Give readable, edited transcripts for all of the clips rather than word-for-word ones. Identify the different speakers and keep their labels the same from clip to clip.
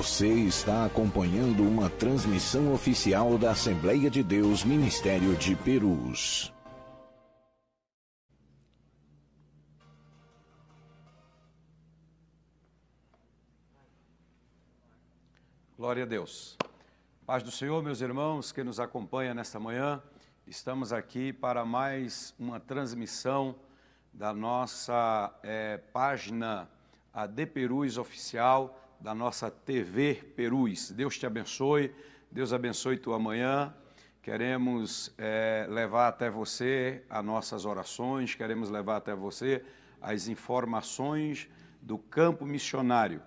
Speaker 1: Você está acompanhando uma transmissão oficial da Assembleia de Deus Ministério de Perus.
Speaker 2: Glória a Deus. Paz do Senhor, meus irmãos que nos acompanham nesta manhã. Estamos aqui para mais uma transmissão da nossa página AD Perus Oficial, da nossa TV Perus. Deus te abençoe, Deus abençoe tua manhã. Queremos levar até você as nossas orações, queremos levar até você as informações do campo missionário.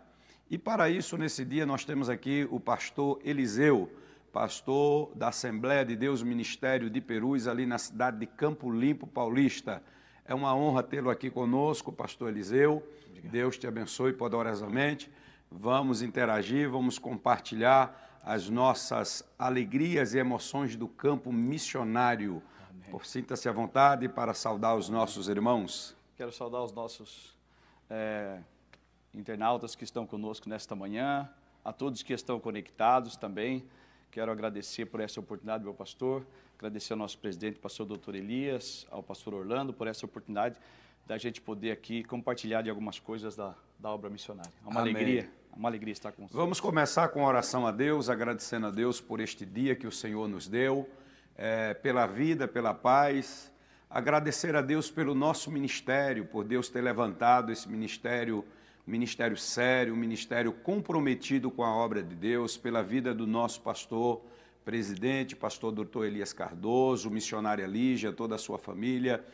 Speaker 2: E para isso, nesse dia, nós temos aqui o pastor Eliseu, pastor da Assembleia de Deus Ministério de Perus, ali na cidade de Campo Limpo Paulista. É uma honra tê-lo aqui conosco, pastor Eliseu. Obrigado. Deus te abençoe poderosamente. Vamos interagir, vamos compartilhar as nossas alegrias e emoções do campo missionário. Sinta-se à vontade para saudar os nossos irmãos.
Speaker 3: Quero saudar os nossos internautas que estão conosco nesta manhã, a todos que estão conectados também. Quero agradecer por essa oportunidade, meu pastor, agradecer ao nosso presidente, pastor Dr. Elias, ao pastor Orlando, por essa oportunidade da gente poder aqui compartilhar de algumas coisas da obra missionária. É uma alegria estar com vocês.
Speaker 2: Vamos começar com a oração a Deus, agradecendo a Deus por este dia que o Senhor nos deu, pela vida, pela paz. Agradecer a Deus pelo nosso ministério, por Deus ter levantado esse ministério sério, um ministério comprometido com a obra de Deus, pela vida do nosso pastor presidente, pastor Dr. Elias Cardoso, missionária Lígia, toda a sua família.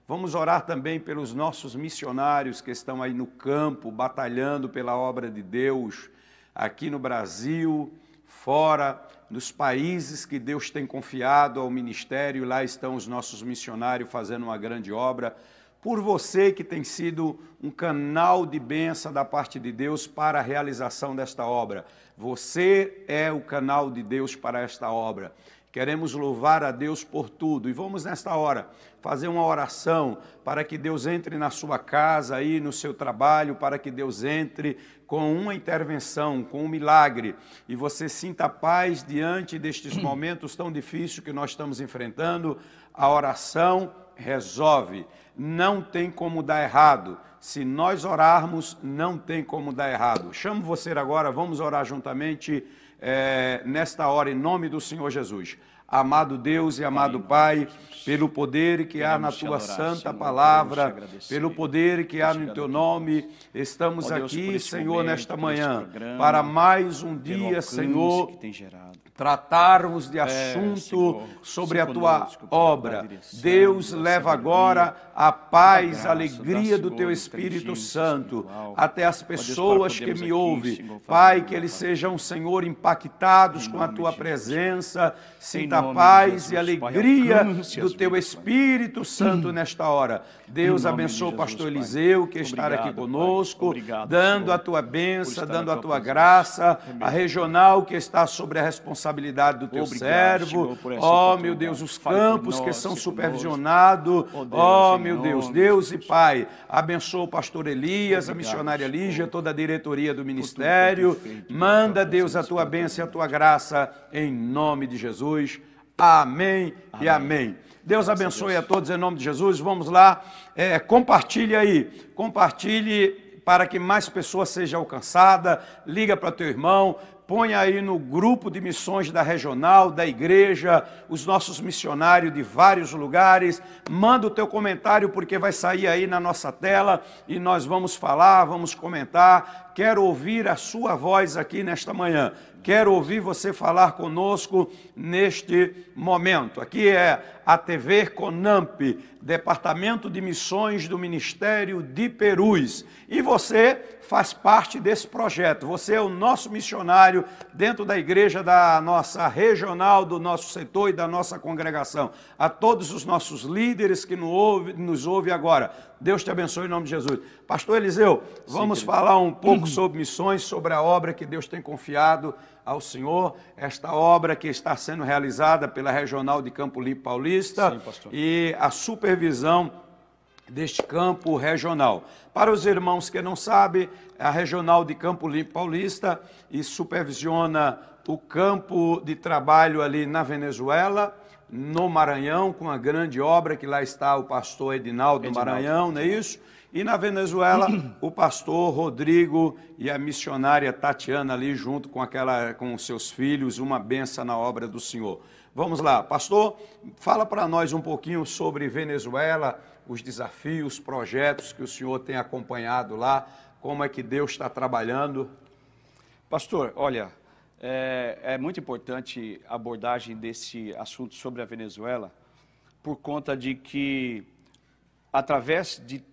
Speaker 2: Vamos orar também pelos nossos missionários que estão aí no campo, batalhando pela obra de Deus, aqui no Brasil, fora, nos países que Deus tem confiado ao ministério. Lá estão os nossos missionários fazendo uma grande obra. Por você que tem sido um canal de bênção da parte de Deus para a realização desta obra. Você é o canal de Deus para esta obra. Queremos louvar a Deus por tudo. E vamos nesta hora fazer uma oração para que Deus entre na sua casa, aí no seu trabalho, para que Deus entre com uma intervenção, com um milagre. E você sinta paz diante destes momentos tão difíceis que nós estamos enfrentando. A oração resolve. Não tem como dar errado. Se nós orarmos, não tem como dar errado. Chamo você agora, vamos orar juntamente nesta hora, em nome do Senhor Jesus. Amado Deus e amado Pai, pelo poder que há na Tua santa palavra, pelo poder que há no Teu nome, estamos aqui, Senhor, nesta manhã, para mais um dia, Senhor, tratarmos de assunto sobre a Tua obra. Deus, leva agora a paz, a alegria do Teu Espírito Santo até as pessoas que me ouvem. Pai, que eles sejam, Senhor, impactados com a Tua presença, sinta a paz e alegria do Teu Espírito Santo nesta hora. Deus abençoe o pastor Eliseu, que está aqui conosco, dando a Tua bênção, dando a Tua graça, a regional que está sobre a responsabilidade do Teu servo. Ó, meu Deus, os campos que são supervisionados. Ó, meu Deus, Deus e Pai, abençoa o pastor Elias, a missionária Lígia, toda a diretoria do ministério. Manda, Deus, a Tua bênção e a Tua graça, em nome de Jesus. Amém e amém. Deus abençoe a todos em nome de Jesus. Vamos lá, compartilhe aí, compartilhe para que mais pessoas sejam alcançadas. Liga para teu irmão, põe aí no grupo de missões da regional, da igreja, os nossos missionários de vários lugares. Manda o teu comentário, porque vai sair aí na nossa tela e nós vamos falar, vamos comentar. Quero ouvir a sua voz aqui nesta manhã. Quero ouvir você falar conosco neste momento. Aqui é a TV Conamp, Departamento de Missões do Ministério de Perus. E você faz parte desse projeto. Você é o nosso missionário dentro da igreja da nossa regional, do nosso setor e da nossa congregação. A todos os nossos líderes que nos ouvem agora, Deus te abençoe em nome de Jesus. Pastor Eliseu, vamos falar um pouco sobre missões, sobre a obra que Deus tem confiado ao Senhor, esta obra que está sendo realizada pela Regional de Campo Limpo Paulista. Sim, pastor. E a supervisão deste campo regional. Para os irmãos que não sabem, a regional de Campo Limpo Paulista e supervisiona o campo de trabalho ali na Venezuela, no Maranhão, com a grande obra que lá está o pastor Edinaldo Maranhão, não é isso? E na Venezuela, o pastor Rodrigo e a missionária Tatiana ali junto com seus filhos, uma benção na obra do Senhor. Vamos lá, pastor, fala para nós um pouquinho sobre Venezuela, os desafios, os projetos que o senhor tem acompanhado lá, como é que Deus está trabalhando.
Speaker 3: Pastor, olha, é muito importante a abordagem desse assunto sobre a Venezuela, por conta de que, através de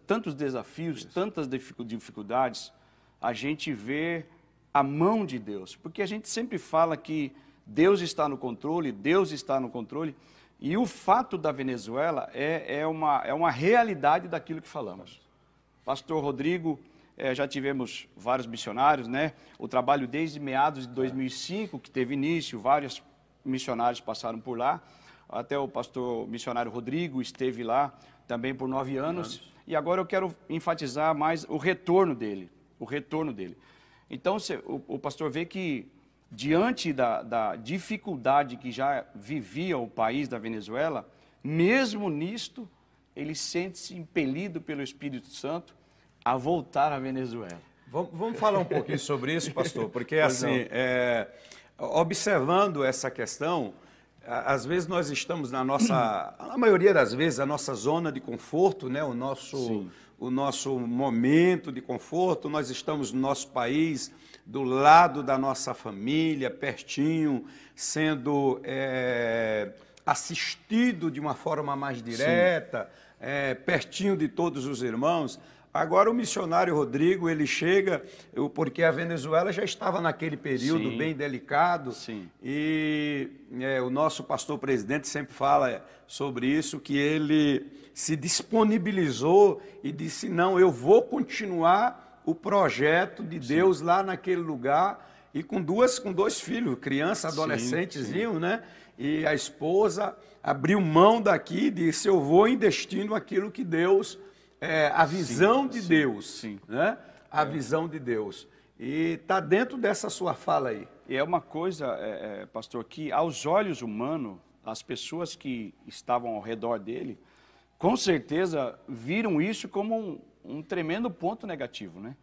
Speaker 3: tantos desafios, tantas dificuldades, a gente vê a mão de Deus. Porque a gente sempre fala que Deus está no controle, Deus está no controle, e o fato da Venezuela é uma realidade daquilo que falamos. Pastor Rodrigo, já tivemos vários missionários, né? O trabalho desde meados de 2005, que teve início, vários missionários passaram por lá, até o pastor missionário Rodrigo esteve lá também por 9 anos, e agora eu quero enfatizar mais o retorno dele, Então, o pastor vê que, diante da dificuldade que já vivia o país da Venezuela, mesmo nisto, ele sente-se impelido pelo Espírito Santo a voltar à Venezuela.
Speaker 2: Vamos falar um pouquinho sobre isso, pastor, porque assim, observando essa questão, às vezes nós estamos na maioria das vezes, a nossa zona de conforto, né? o nosso momento de conforto, nós estamos no nosso país, do lado da nossa família, pertinho, sendo assistido de uma forma mais direta, pertinho de todos os irmãos. Agora o missionário Rodrigo, ele chega, porque a Venezuela já estava naquele período bem delicado, e o nosso pastor presidente sempre fala sobre isso, que ele se disponibilizou e disse, não, eu vou continuar o projeto de Deus lá naquele lugar, e com dois filhos, criança, adolescentezinho, né? E a esposa abriu mão daqui e disse, eu vou investindo aquilo que Deus... a visão de Deus, né? A visão de Deus. E está dentro dessa sua fala aí.
Speaker 3: E é uma coisa, pastor, que aos olhos humanos, as pessoas que estavam ao redor dele, com certeza viram isso como um tremendo ponto negativo, né?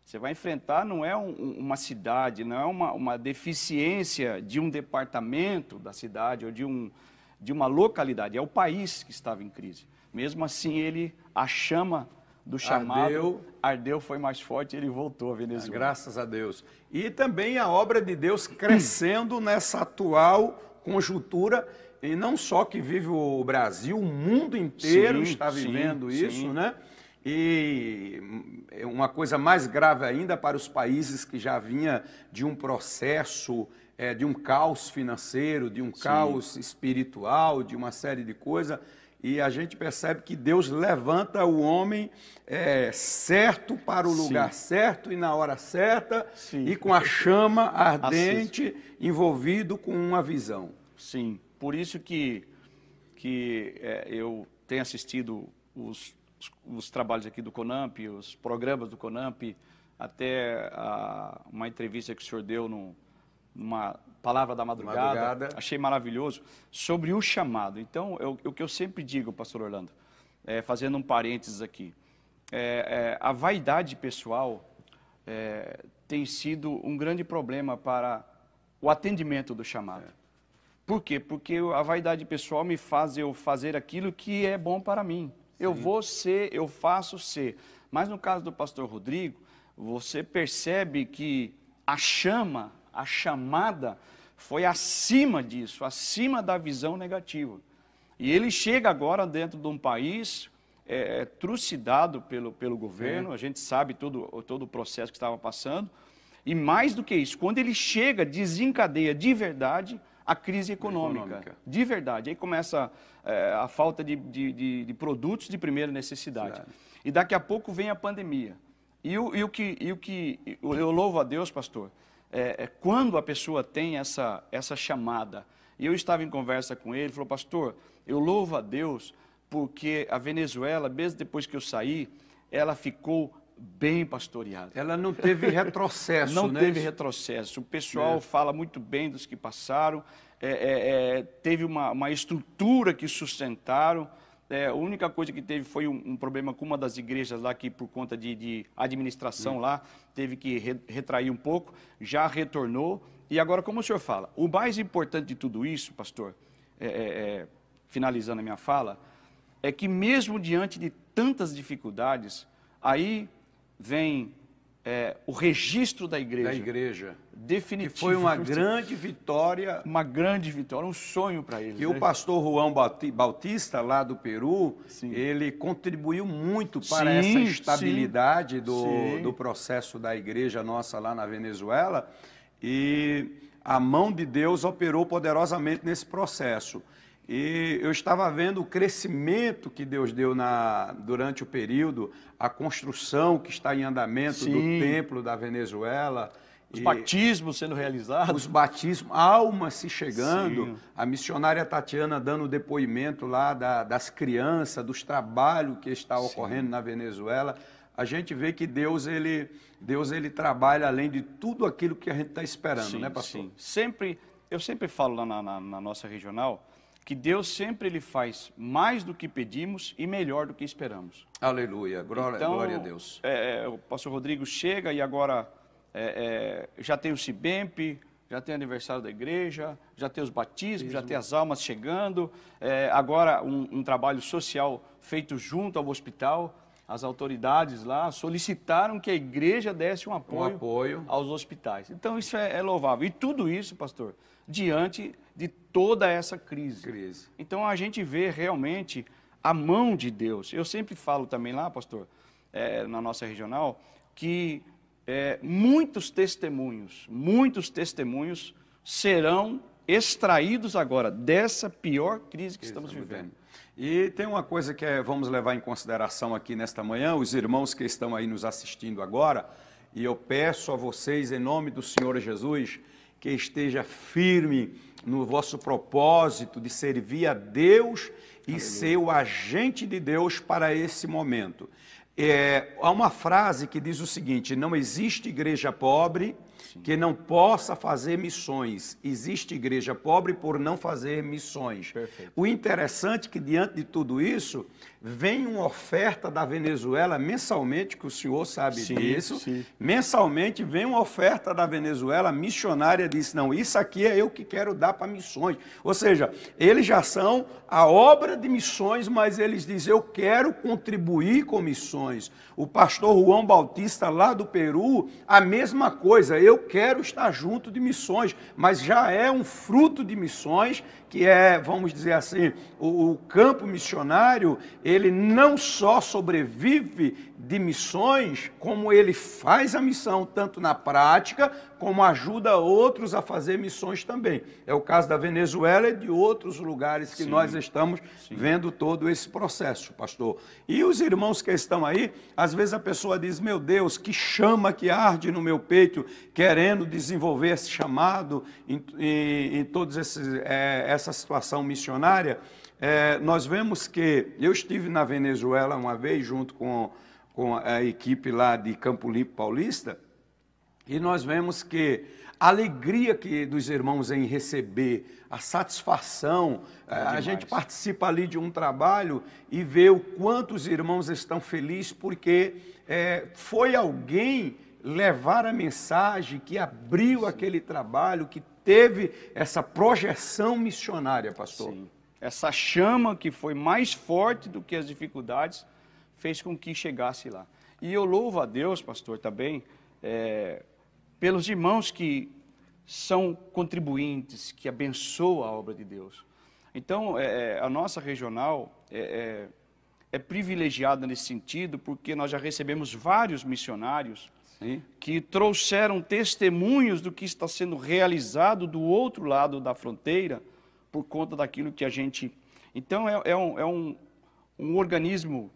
Speaker 3: Você vai enfrentar, não é uma cidade, não é uma deficiência de um departamento da cidade ou de uma localidade, é o país que estava em crise. Mesmo assim, a chama do chamado ardeu, foi mais forte, ele voltou à Venezuela.
Speaker 2: Graças a Deus. E também a obra de Deus crescendo nessa atual conjuntura, e não só que vive o Brasil, o mundo inteiro está vivendo isso, né? E uma coisa mais grave ainda para os países que já vinha de um processo, de um caos financeiro, de um caos espiritual, de uma série de coisas. E a gente percebe que Deus levanta o homem certo para o lugar certo e na hora certa, e com a chama ardente, envolvido com uma visão.
Speaker 3: Sim, por isso que eu tenho assistido os trabalhos aqui do CONAMP, os programas do CONAMP, até uma entrevista que o senhor deu numa Palavra da Madrugada, achei maravilhoso, sobre o chamado. Então, o que eu sempre digo, pastor Orlando, fazendo um parênteses aqui, a vaidade pessoal tem sido um grande problema para o atendimento do chamado. Por quê? Porque a vaidade pessoal me faz eu fazer aquilo que é bom para mim. Eu vou ser, eu faço ser. Mas no caso do pastor Rodrigo, você percebe que a chamada foi acima disso, acima da visão negativa. E ele chega agora dentro de um país trucidado pelo governo, a gente sabe todo o processo que estava passando, e mais do que isso, quando ele chega, desencadeia de verdade a crise econômica. De verdade. Aí começa a falta de produtos de primeira necessidade. E daqui a pouco vem a pandemia. E o que eu louvo a Deus, pastor, quando a pessoa tem essa chamada, e eu estava em conversa com ele, falou, pastor, eu louvo a Deus, porque a Venezuela, mesmo depois que eu saí, ela ficou bem pastoreada.
Speaker 2: Ela não teve retrocesso,
Speaker 3: Não
Speaker 2: né?
Speaker 3: teve retrocesso. O pessoal fala muito bem dos que passaram, teve uma estrutura que sustentaram. A única coisa que teve foi um problema com uma das igrejas lá, que por conta de administração lá, teve que retrair um pouco, já retornou. E agora, como o senhor fala, o mais importante de tudo isso, pastor, finalizando a minha fala, é que mesmo diante de tantas dificuldades, aí vem o registro da igreja.
Speaker 2: Da igreja.
Speaker 3: Definitivo.
Speaker 2: Que foi uma grande vitória.
Speaker 3: Uma grande vitória, um sonho para eles.
Speaker 2: E o pastor Juan Bautista, lá do Peru,
Speaker 3: Sim.
Speaker 2: ele contribuiu muito para
Speaker 3: Sim,
Speaker 2: essa estabilidade
Speaker 3: sim.
Speaker 2: do processo da igreja nossa lá na Venezuela. E a mão de Deus operou poderosamente nesse processo. E eu estava vendo o crescimento que Deus deu durante o período, a construção que está em andamento do templo da Venezuela.
Speaker 3: Os batismos sendo realizados.
Speaker 2: Os batismos, almas se chegando.
Speaker 3: Sim.
Speaker 2: A missionária Tatiana dando depoimento lá das crianças, dos trabalhos que está ocorrendo na Venezuela. A gente vê que Deus ele trabalha além de tudo aquilo que a gente está esperando, né, pastor?
Speaker 3: Sim. Eu sempre falo lá na nossa regional, que Deus sempre ele faz mais do que pedimos e melhor do que esperamos.
Speaker 2: Aleluia, glória a Deus.
Speaker 3: O pastor Rodrigo chega e agora já tem o Cibemp, já tem o aniversário da igreja, já tem os batismos, já tem as almas chegando, agora um trabalho social feito junto ao hospital. As autoridades lá solicitaram que a igreja desse um apoio aos hospitais. Então isso é louvável. E tudo isso, pastor, diante de toda essa crise. Então a gente vê realmente a mão de Deus. Eu sempre falo também lá, pastor, na nossa regional, que muitos testemunhos serão extraídos agora dessa pior crise que estamos vivendo.
Speaker 2: E tem uma coisa que vamos levar em consideração aqui nesta manhã, os irmãos que estão aí nos assistindo agora, e eu peço a vocês, em nome do Senhor Jesus, que esteja firme no vosso propósito de servir a Deus e ser o agente de Deus para esse momento. Há uma frase que diz o seguinte: não existe igreja pobre que não possa fazer missões. Existe igreja pobre por não fazer missões.
Speaker 3: Perfeito.
Speaker 2: O interessante é que, diante de tudo isso, vem uma oferta da Venezuela mensalmente, que o senhor sabe disso.
Speaker 3: Sim.
Speaker 2: Mensalmente vem uma oferta da Venezuela, a missionária disse, não, isso aqui é eu que quero dar para missões. Ou seja, eles já são a obra de missões, mas eles dizem, eu quero contribuir com missões. O pastor Juan Bautista, lá do Peru, a mesma coisa, eu quero estar junto de missões, mas já é um fruto de missões, que vamos dizer assim, o campo missionário, ele não só sobrevive de missões, como ele faz a missão, tanto na prática, como ajuda outros a fazer missões também. É o caso da Venezuela e de outros lugares que nós estamos vendo todo esse processo, pastor. E os irmãos que estão aí, às vezes a pessoa diz, meu Deus, que chama que arde no meu peito, querendo desenvolver esse chamado em toda essa situação missionária. Nós vemos que eu estive na Venezuela uma vez junto com a equipe lá de Campo Limpo Paulista, e nós vemos que a alegria dos irmãos em receber, a satisfação, a gente participa ali de um trabalho e vê o quanto os irmãos estão felizes, porque foi alguém levar a mensagem que abriu aquele trabalho, que teve essa projeção missionária, pastor.
Speaker 3: Sim. Essa chama que foi mais forte do que as dificuldades fez com que chegasse lá. E eu louvo a Deus, pastor, também, pelos irmãos que são contribuintes, que abençoam a obra de Deus. Então, a nossa regional é privilegiada nesse sentido, porque nós já recebemos vários missionários que trouxeram testemunhos do que está sendo realizado do outro lado da fronteira, por conta daquilo que a gente... Então, é um organismo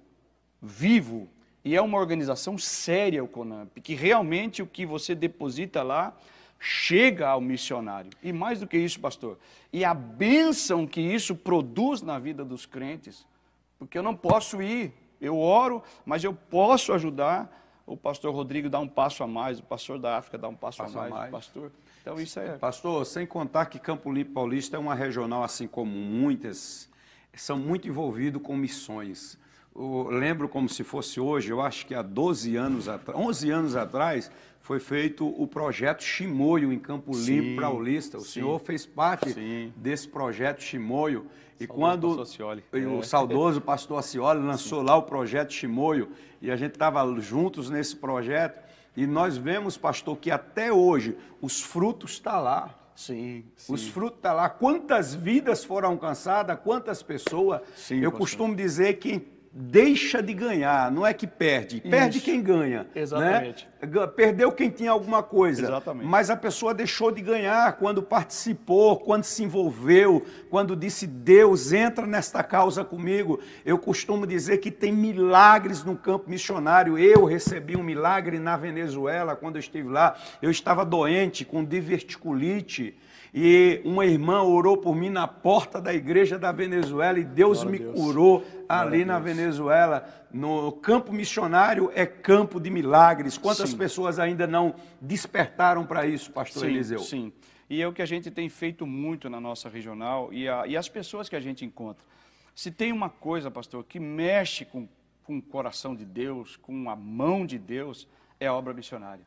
Speaker 3: vivo e é uma organização séria, o CONAMP, que realmente o que você deposita lá chega ao missionário. E mais do que isso, pastor, e a bênção que isso produz na vida dos crentes Porque eu não posso ir, eu oro, mas eu posso ajudar o pastor Rodrigo a dar um passo a mais, o pastor da África dar um passo a mais, o pastor. Então isso é...
Speaker 2: Pastor, sem contar que Campo Limpo Paulista é uma regional, assim como muitas, são muito envolvidos com missões. Eu lembro como se fosse hoje, eu acho que há 11 anos atrás, foi feito o projeto Chimoio em Campo Limpo Paulista. O senhor fez parte desse projeto Chimoio. E quando o saudoso pastor Acioli lançou lá o projeto Chimoio, e a gente estava juntos nesse projeto, e nós vemos, pastor, que até hoje os frutos estão lá.
Speaker 3: Sim.
Speaker 2: Os frutos estão lá. Quantas vidas foram alcançadas, quantas pessoas. Eu costumo dizer que deixa de ganhar, não é que perde. Perde quem ganha.
Speaker 3: Exatamente.
Speaker 2: Né? Perdeu quem tinha alguma coisa.
Speaker 3: Exatamente.
Speaker 2: Mas a pessoa deixou de ganhar quando participou, quando se envolveu, quando disse, Deus, entra nesta causa comigo. Eu costumo dizer que tem milagres no campo missionário. Eu recebi um milagre na Venezuela, quando eu estive lá. Eu estava doente com diverticulite. E uma irmã orou por mim na porta da igreja da Venezuela e Deus me curou ali na Venezuela. No campo missionário é campo de milagres. Quantas pessoas ainda não despertaram para isso, pastor Eliseu?
Speaker 3: Sim, e é o que a gente tem feito muito na nossa regional e as pessoas que a gente encontra. Se tem uma coisa, pastor, que mexe com o coração de Deus, com a mão de Deus, é a obra missionária.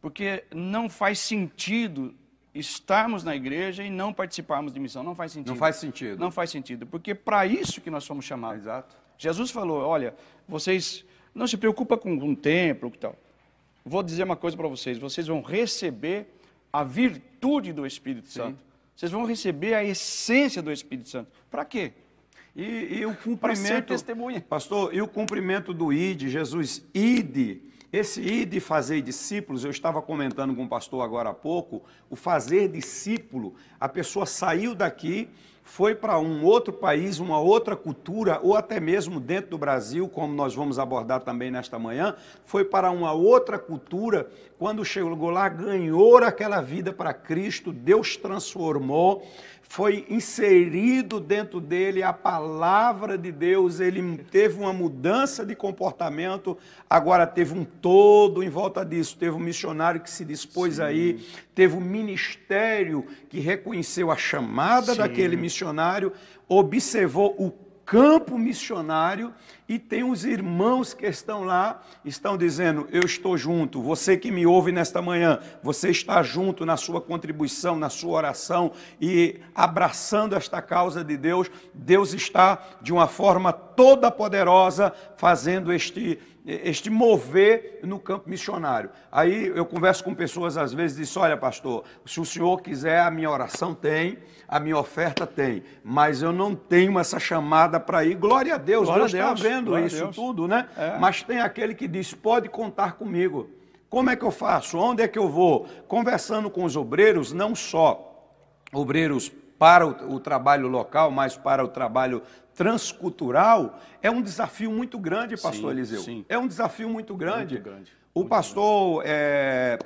Speaker 3: Porque não faz sentido estarmos na igreja e não participarmos de missão. Não faz sentido.
Speaker 2: Não faz sentido.
Speaker 3: Não faz sentido, porque para isso que nós somos chamados.
Speaker 2: Exato.
Speaker 3: Jesus falou, olha, vocês não se preocupam com um templo e tal. Vou dizer uma coisa para vocês, vocês vão receber a virtude do Espírito Santo. Vocês vão receber a essência do Espírito Santo. Para quê?
Speaker 2: E o cumprimento...
Speaker 3: Para ser testemunha.
Speaker 2: Pastor, e o cumprimento do ide, Jesus, ide... Esse ir de fazer discípulos, eu estava comentando com o pastor agora há pouco, o fazer discípulo, a pessoa saiu daqui, foi para um outro país, uma outra cultura, ou até mesmo dentro do Brasil, como nós vamos abordar também nesta manhã, foi para uma outra cultura, quando chegou lá, ganhou aquela vida para Cristo, Deus transformou, foi inserido dentro dele a palavra de Deus, ele teve uma mudança de comportamento, agora teve um todo em volta disso, teve um missionário que se dispôs aí, teve um ministério que reconheceu a chamada daquele missionário, observou o campo missionário e tem os irmãos que estão lá, estão dizendo, eu estou junto, você que me ouve nesta manhã, você está junto na sua contribuição, na sua oração e abraçando esta causa de Deus, Deus está de uma forma toda poderosa fazendo este mover no campo missionário. Aí eu converso com pessoas às vezes e digo, olha pastor, se o senhor quiser a minha oração tem, a minha oferta tem, mas eu não tenho essa chamada para ir, glória a Deus, Deus está vendo isso tudo, né? Mas tem aquele que diz, pode contar comigo, como é que eu faço, onde é que eu vou? Conversando com os obreiros, não só obreiros para o trabalho local, mas para o trabalho transcultural, é um desafio muito grande, pastor Eliseu. É um desafio muito grande. O pastor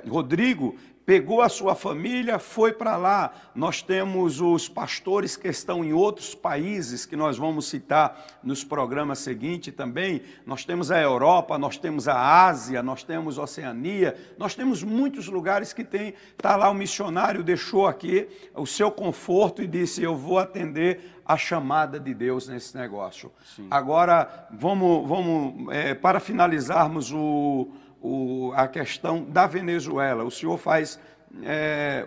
Speaker 2: Rodrigo pegou a sua família, foi para lá. Nós temos os pastores que estão em outros países, que nós vamos citar nos programas seguintes também. Nós temos a Europa, nós temos a Ásia, nós temos a Oceania, nós temos muitos lugares que está lá o missionário, deixou aqui o seu conforto e disse, eu vou atender a chamada de Deus nesse negócio. Agora, para finalizarmos a questão da Venezuela, o senhor faz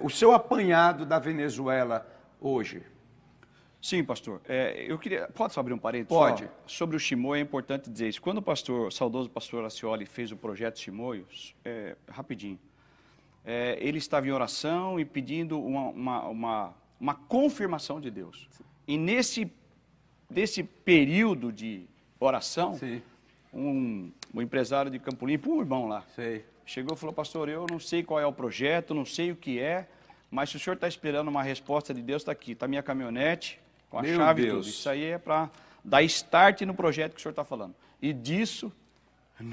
Speaker 2: o seu apanhado da Venezuela hoje.
Speaker 3: Sim, pastor. Eu queria... Pode abrir um parênteses?
Speaker 2: Pode.
Speaker 3: Sobre o Chimoio, é importante dizer isso. Quando o saudoso pastor Acioli fez o projeto Chimoio, rapidinho, ele estava em oração e pedindo uma confirmação de Deus. E nesse período de oração, um empresário de Campo Limpo, um irmão lá, chegou e falou, pastor, eu não sei qual é o projeto, não sei o que é, mas se o senhor está esperando uma resposta de Deus, está aqui, está minha caminhonete, com a chave e tudo. Isso aí é para dar start no projeto que o senhor está falando. E disso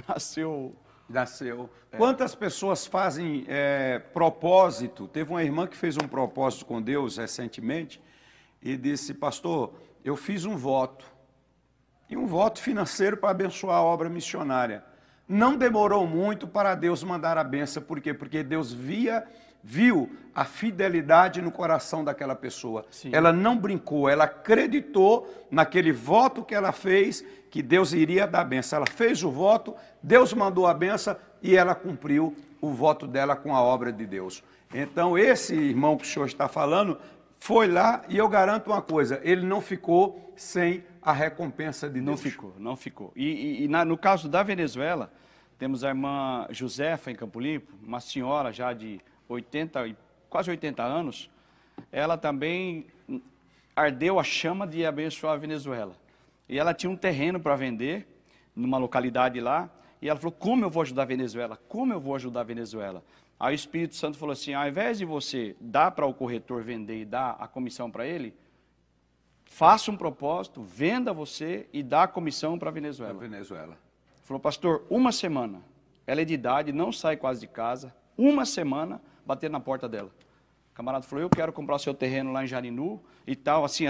Speaker 3: nasceu.
Speaker 2: Quantas pessoas fazem propósito? Teve uma irmã que fez um propósito com Deus recentemente e disse, pastor, eu fiz um voto e um voto financeiro para abençoar a obra missionária. Não demorou muito para Deus mandar a benção. Por quê? Porque Deus viu a fidelidade no coração daquela pessoa.
Speaker 3: Sim.
Speaker 2: Ela não brincou, ela acreditou naquele voto que ela fez, que Deus iria dar a benção. Ela fez o voto, Deus mandou a benção e ela cumpriu o voto dela com a obra de Deus. Então, esse irmão que o senhor está falando, foi lá e eu garanto uma coisa, ele não ficou sem a recompensa de Deus.
Speaker 3: Não ficou. No caso da Venezuela, temos a irmã Josefa em Campo Limpo, uma senhora já de quase 80 anos, ela também ardeu a chama de abençoar a Venezuela. E ela tinha um terreno para vender, numa localidade lá, e ela falou, como eu vou ajudar a Venezuela? Como eu vou ajudar a Venezuela? Aí o Espírito Santo falou assim, ao invés de você dar para o corretor vender e dar a comissão para ele, faça um propósito, venda você e dá a comissão para a Venezuela. Falou, pastor, uma semana, ela é de idade, não sai quase de casa, uma semana, bater na porta dela. O camarada falou, eu quero comprar o seu terreno lá em Jarinu e tal, assim,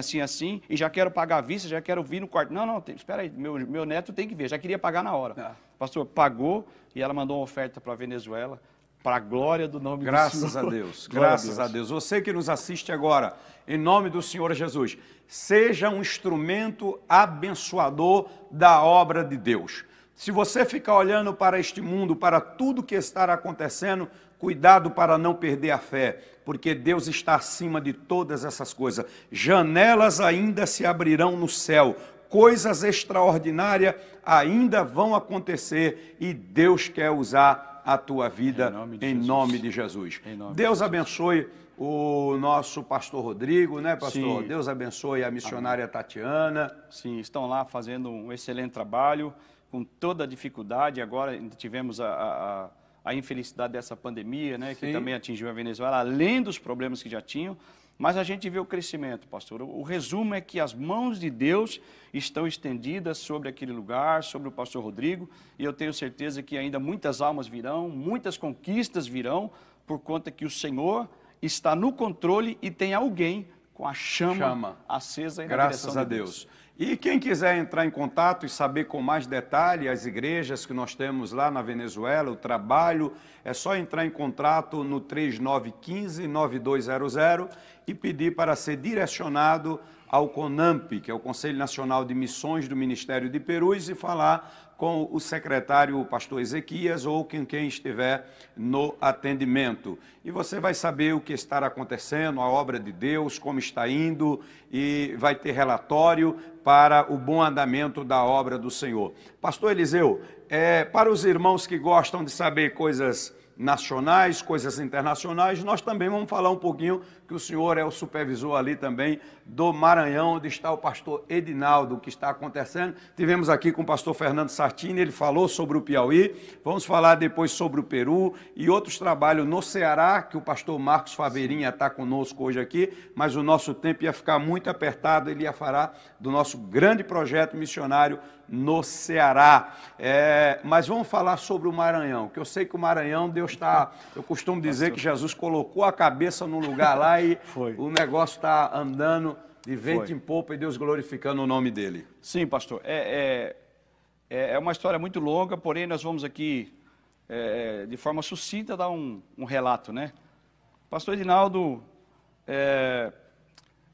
Speaker 3: e já quero pagar à vista, já quero vir no quarto. Não, espera aí, meu neto tem que ver, já queria pagar na hora. Pastor, pagou e ela mandou uma oferta para a Venezuela, para a glória do nome do Senhor.
Speaker 2: Graças a Deus, graças a Deus. Você que nos assiste agora, em nome do Senhor Jesus, seja um instrumento abençoador da obra de Deus. Se você ficar olhando para este mundo, para tudo que está acontecendo, cuidado para não perder a fé, porque Deus está acima de todas essas coisas. Janelas ainda se abrirão no céu, coisas extraordinárias ainda vão acontecer e Deus quer usar a tua vida em nome de Jesus. Deus abençoe o nosso pastor Rodrigo, né, pastor? Sim. Deus abençoe a missionária Tatiana.
Speaker 3: Sim, estão lá fazendo um excelente trabalho, com toda a dificuldade. Agora tivemos a infelicidade dessa pandemia, né, que também atingiu a Venezuela, além dos problemas que já tinham. Mas a gente vê o crescimento, pastor. O resumo é que as mãos de Deus estão estendidas sobre aquele lugar, sobre o pastor Rodrigo, e eu tenho certeza que ainda muitas almas virão, muitas conquistas virão, por conta que o Senhor está no controle e tem alguém com a chama acesa na
Speaker 2: direção de Deus. E quem quiser entrar em contato e saber com mais detalhe as igrejas que nós temos lá na Venezuela, o trabalho, é só entrar em contato no 3915-9200 e pedir para ser direcionado ao CONAMP, que é o Conselho Nacional de Missões do Ministério de Perus, e falar com o secretário, o pastor Ezequias, ou com quem estiver no atendimento. E você vai saber o que está acontecendo, a obra de Deus, como está indo, e vai ter relatório para o bom andamento da obra do Senhor. Pastor Eliseu, para os irmãos que gostam de saber coisas nacionais, coisas internacionais, nós também vamos falar um pouquinho, que o senhor é o supervisor ali também do Maranhão, onde está o pastor Edinaldo, o que está acontecendo. Tivemos aqui com o pastor Fernando Sartini, ele falou sobre o Piauí, vamos falar depois sobre o Peru e outros trabalhos no Ceará, que o pastor Marcos Faveirinha está conosco hoje aqui, mas o nosso tempo ia ficar muito apertado, ele ia falar do nosso grande projeto missionário no Ceará. Mas vamos falar sobre o Maranhão, que eu sei que o Maranhão, Deus está... Eu costumo dizer que Jesus colocou a cabeça no lugar lá e o negócio está andando de vento em popa e Deus glorificando o nome dele.
Speaker 3: Sim, pastor. É uma história muito longa, porém nós vamos aqui, de forma sucinta, dar um relato, né? Pastor Edinaldo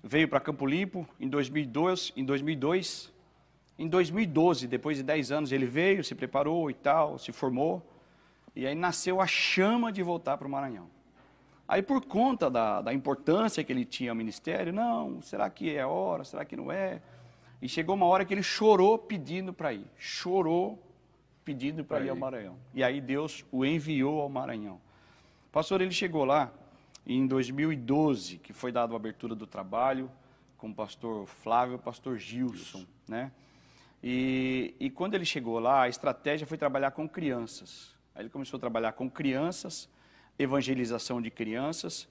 Speaker 3: veio para Campo Limpo em 2002. Em 2012, depois de 10 anos, ele veio, se preparou e tal, se formou. E aí nasceu a chama de voltar para o Maranhão. Aí, por conta da importância que ele tinha ao ministério, não, será que é hora, será que não é? E chegou uma hora que ele chorou pedindo para ir. Chorou pedindo para ir ao Maranhão. E aí Deus o enviou ao Maranhão. Pastor, ele chegou lá em 2012, que foi dada a abertura do trabalho com o pastor Flávio e o pastor Gilson, né? E quando ele chegou lá, a estratégia foi trabalhar com crianças. Aí ele começou a trabalhar com crianças, evangelização de crianças.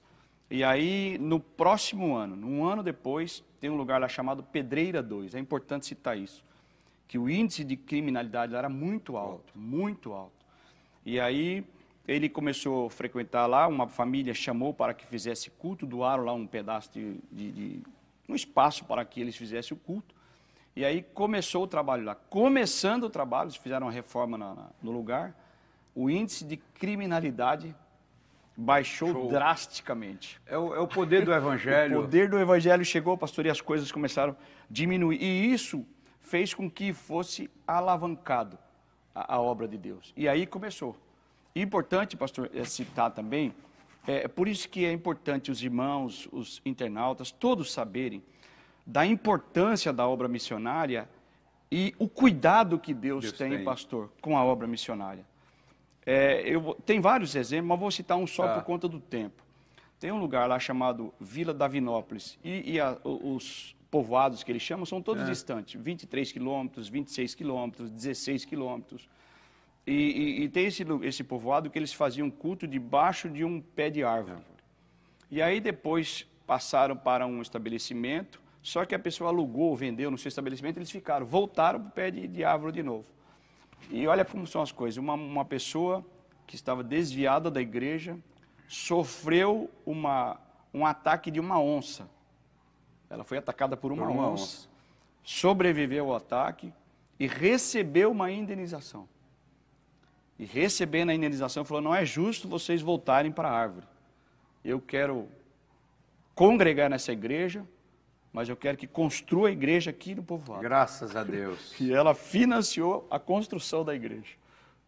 Speaker 3: E aí, no próximo ano, um ano depois, tem um lugar lá chamado Pedreira 2. É importante citar isso. Que o índice de criminalidade lá era muito alto, muito alto. E aí, ele começou a frequentar lá, uma família chamou para que fizesse culto, doaram lá um pedaço um espaço para que eles fizessem o culto. E aí começou o trabalho lá. Começando o trabalho, eles fizeram uma reforma no lugar, o índice de criminalidade baixou drasticamente.
Speaker 2: É o poder do Evangelho.
Speaker 3: O poder do Evangelho chegou, pastor, e as coisas começaram a diminuir. E isso fez com que fosse alavancado a obra de Deus. E aí começou. E importante, pastor, citar também, por isso que é importante os irmãos, os internautas, todos saberem da importância da obra missionária e o cuidado que Deus tem, pastor, com a obra missionária. Tem vários exemplos, mas vou citar um só por conta do tempo. Tem um lugar lá chamado Vila Davinópolis, os povoados que eles chamam são todos distantes, 23 quilômetros, 26 quilômetros, 16 quilômetros. E tem esse povoado que eles faziam culto debaixo de um pé de árvore. E aí depois passaram para um estabelecimento, só que a pessoa alugou, vendeu no seu estabelecimento, eles voltaram para o pé de árvore de novo. E olha como são as coisas, uma pessoa que estava desviada da igreja, sofreu um ataque de uma onça. Ela foi atacada por uma onça, sobreviveu ao ataque e recebeu uma indenização. E recebendo a indenização, falou, não é justo vocês voltarem para a árvore. Eu quero congregar nessa igreja, mas eu quero que construa a igreja aqui no povoado.
Speaker 2: Graças a Deus.
Speaker 3: E ela financiou a construção da igreja,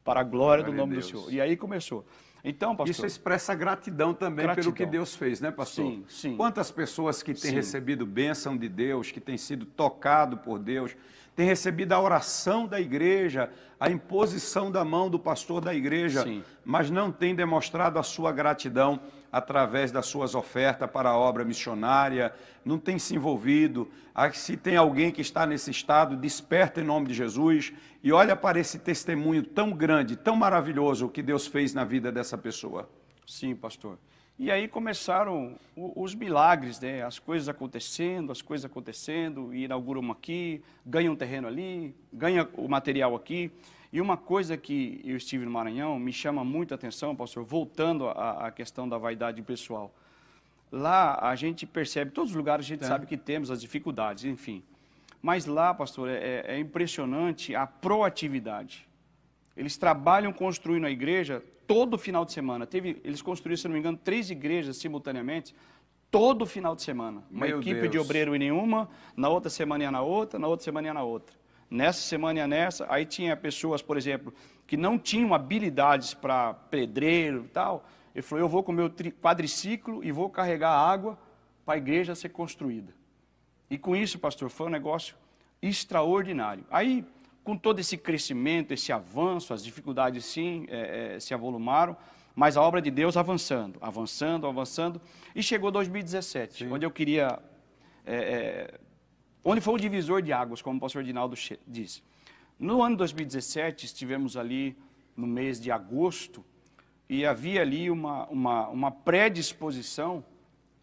Speaker 3: para a glória do nome do Senhor. E aí começou. Então, pastor...
Speaker 2: Isso expressa gratidão também pelo que Deus fez, né, pastor?
Speaker 3: Sim, sim.
Speaker 2: Quantas pessoas que têm recebido bênção de Deus, que têm sido tocado por Deus, têm recebido a oração da igreja, a imposição da mão do pastor da igreja, mas não têm demonstrado a sua gratidão através das suas ofertas para a obra missionária, não tem se envolvido. Se tem alguém que está nesse estado, desperta em nome de Jesus e olha para esse testemunho tão grande, tão maravilhoso que Deus fez na vida dessa pessoa.
Speaker 3: Sim, pastor. E aí começaram os milagres, né? As coisas acontecendo, e inauguram aqui, ganha um terreno ali, ganha o material aqui. E uma coisa que eu estive no Maranhão me chama muita atenção, pastor, voltando à questão da vaidade pessoal. Lá a gente percebe, todos os lugares a gente sabe que temos as dificuldades, enfim. Mas lá, pastor, é impressionante a proatividade. Eles trabalham construindo a igreja todo final de semana. Eles construíram, se não me engano, 3 igrejas simultaneamente, todo final de semana. Uma equipe de obreiro em nenhuma, na outra semana ia na outra, na outra semana ia na outra. Nessa semana ia nessa, aí tinha pessoas, por exemplo, que não tinham habilidades para pedreiro e tal. Ele falou, eu vou com o meu quadriciclo e vou carregar água para a igreja ser construída. E com isso, pastor, foi um negócio extraordinário. Aí, com todo esse crescimento, esse avanço, as dificuldades sim se avolumaram, mas a obra de Deus avançando, e chegou 2017, onde eu queria... onde foi o divisor de águas, como o pastor Edinaldo disse. No ano 2017, estivemos ali no mês de agosto, e havia ali uma predisposição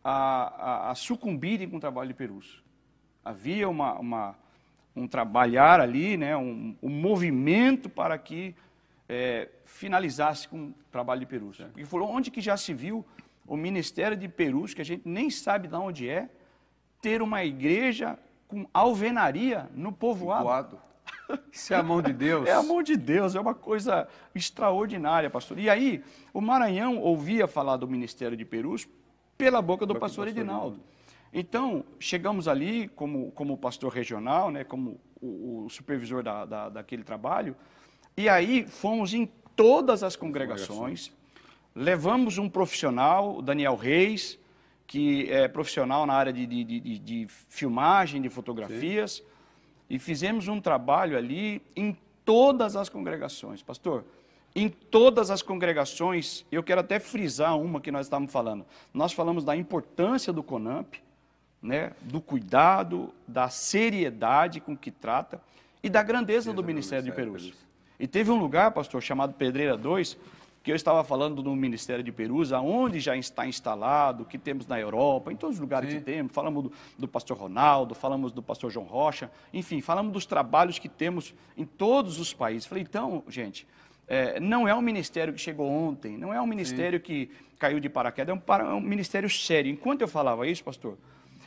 Speaker 3: a sucumbirem com o trabalho de Perus. Havia um trabalhar ali, né, um movimento para que finalizasse com o trabalho de Perus. Porque falou, onde que já se viu o ministério de Perus, que a gente nem sabe de onde ter uma igreja com alvenaria no povoado.
Speaker 2: Isso é a mão de Deus.
Speaker 3: É a mão de Deus, é uma coisa extraordinária, pastor. E aí, o Maranhão ouvia falar do ministério de Perus pela boca do pastor Edinaldo. Então, chegamos ali como pastor regional, né, como o supervisor daquele trabalho, e aí fomos em todas as congregações, levamos um profissional, o Daniel Reis, que é profissional na área de filmagem, de fotografias, e fizemos um trabalho ali em todas as congregações. Pastor, em todas as congregações, eu quero até frisar uma que nós estávamos falando. Nós falamos da importância do CONAMP, né, do cuidado, da seriedade com que trata e da grandeza do Ministério de Perus. E teve um lugar, pastor, chamado Pedreira 2, que eu estava falando no Ministério de Perus, onde já está instalado, que temos na Europa, em todos os lugares que temos, falamos do pastor Ronaldo, falamos do pastor João Rocha, enfim, falamos dos trabalhos que temos em todos os países. Falei, então, gente, não é um ministério que chegou ontem, não é um ministério que caiu de paraquedas, é um ministério sério. Enquanto eu falava isso, pastor,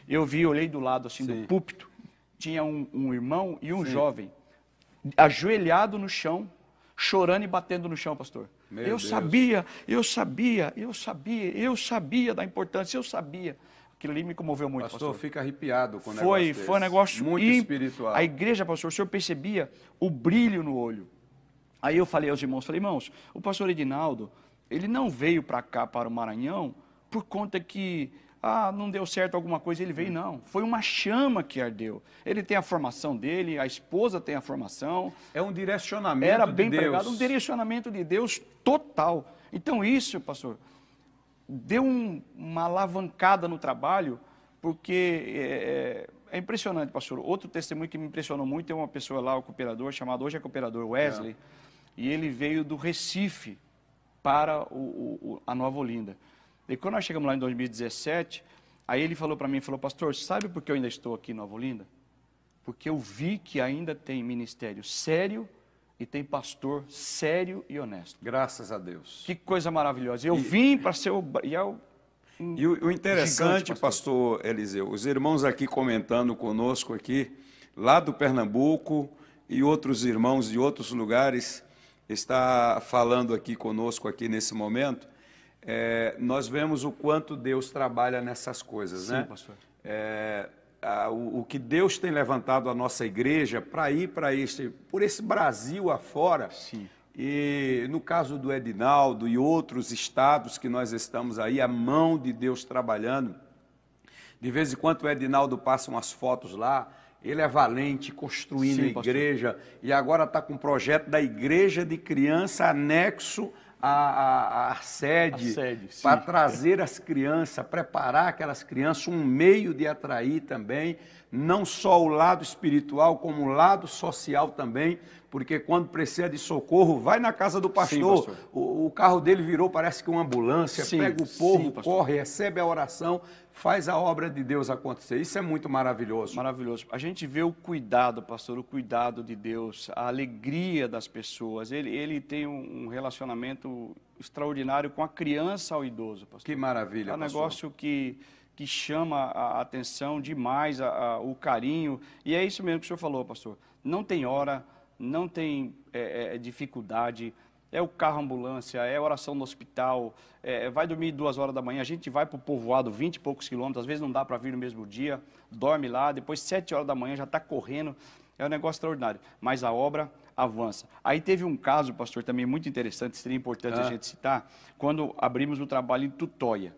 Speaker 3: eu olhei do lado assim do púlpito, tinha um irmão e um jovem, ajoelhado no chão, chorando e batendo no chão, pastor. Eu sabia da importância, eu sabia. Aquilo ali me comoveu muito, pastor.
Speaker 2: Pastor, fica arrepiado com o
Speaker 3: Foi
Speaker 2: negócio
Speaker 3: um negócio
Speaker 2: muito espiritual.
Speaker 3: A igreja, pastor, o senhor percebia o brilho no olho. Aí eu falei aos irmãos, irmãos, o pastor Edinaldo, ele não veio para cá, para o Maranhão, por conta que, não deu certo alguma coisa, ele veio, não. Foi uma chama que ardeu. Ele tem a formação dele, a esposa tem a formação.
Speaker 2: É um direcionamento
Speaker 3: Era bem
Speaker 2: de Deus.
Speaker 3: pregado, um direcionamento de Deus total. Então isso, pastor, deu uma alavancada no trabalho, porque é impressionante, pastor. Outro testemunho que me impressionou muito é uma pessoa lá, o cooperador, chamado hoje é cooperador Wesley, e ele veio do Recife para a Nova Olinda. E quando nós chegamos lá em 2017, aí ele falou para mim, pastor, sabe por que eu ainda estou aqui em Nova Olinda? Porque eu vi que ainda tem ministério sério e tem pastor sério e honesto.
Speaker 2: Graças a Deus.
Speaker 3: Que coisa maravilhosa. Eu vim para ser o
Speaker 2: interessante,
Speaker 3: gigante,
Speaker 2: pastor Eliseu, os irmãos aqui comentando conosco aqui, lá do Pernambuco, e outros irmãos de outros lugares, está falando aqui conosco aqui nesse momento, nós vemos o quanto Deus trabalha nessas coisas,
Speaker 3: Sim,
Speaker 2: né?
Speaker 3: pastor.
Speaker 2: O que Deus tem levantado a nossa igreja para ir por esse Brasil afora.
Speaker 3: Sim.
Speaker 2: E no caso do Edinaldo e outros estados que nós estamos aí, a mão de Deus trabalhando. De vez em quando o Edinaldo passa umas fotos lá, ele é valente, construindo a igreja, e agora está com um projeto da igreja de criança anexo à sede para trazer as crianças, preparar aquelas crianças, um meio de atrair também, não só o lado espiritual, como o lado social também, porque quando precisa de socorro, vai na casa do pastor. Sim, o carro dele virou, parece que uma ambulância, pega o povo, corre, recebe a oração, faz a obra de Deus acontecer. Isso é muito maravilhoso.
Speaker 3: Maravilhoso. A gente vê o cuidado, pastor, o cuidado de Deus, a alegria das pessoas. Ele tem um relacionamento extraordinário com a criança ao idoso, pastor.
Speaker 2: Que maravilha,
Speaker 3: pastor. É um negócio que chama a atenção demais, o carinho. E é isso mesmo que o senhor falou, pastor. Não tem hora, não tem dificuldade. É o carro ambulância, é a oração no hospital, vai dormir 2 horas da manhã, a gente vai para o povoado 20 e poucos quilômetros, às vezes não dá para vir no mesmo dia, dorme lá, depois 7 horas da manhã já está correndo, é um negócio extraordinário, mas a obra avança. Aí teve um caso, pastor, também muito interessante, seria importante a gente citar, quando abrimos o trabalho em Tutóia.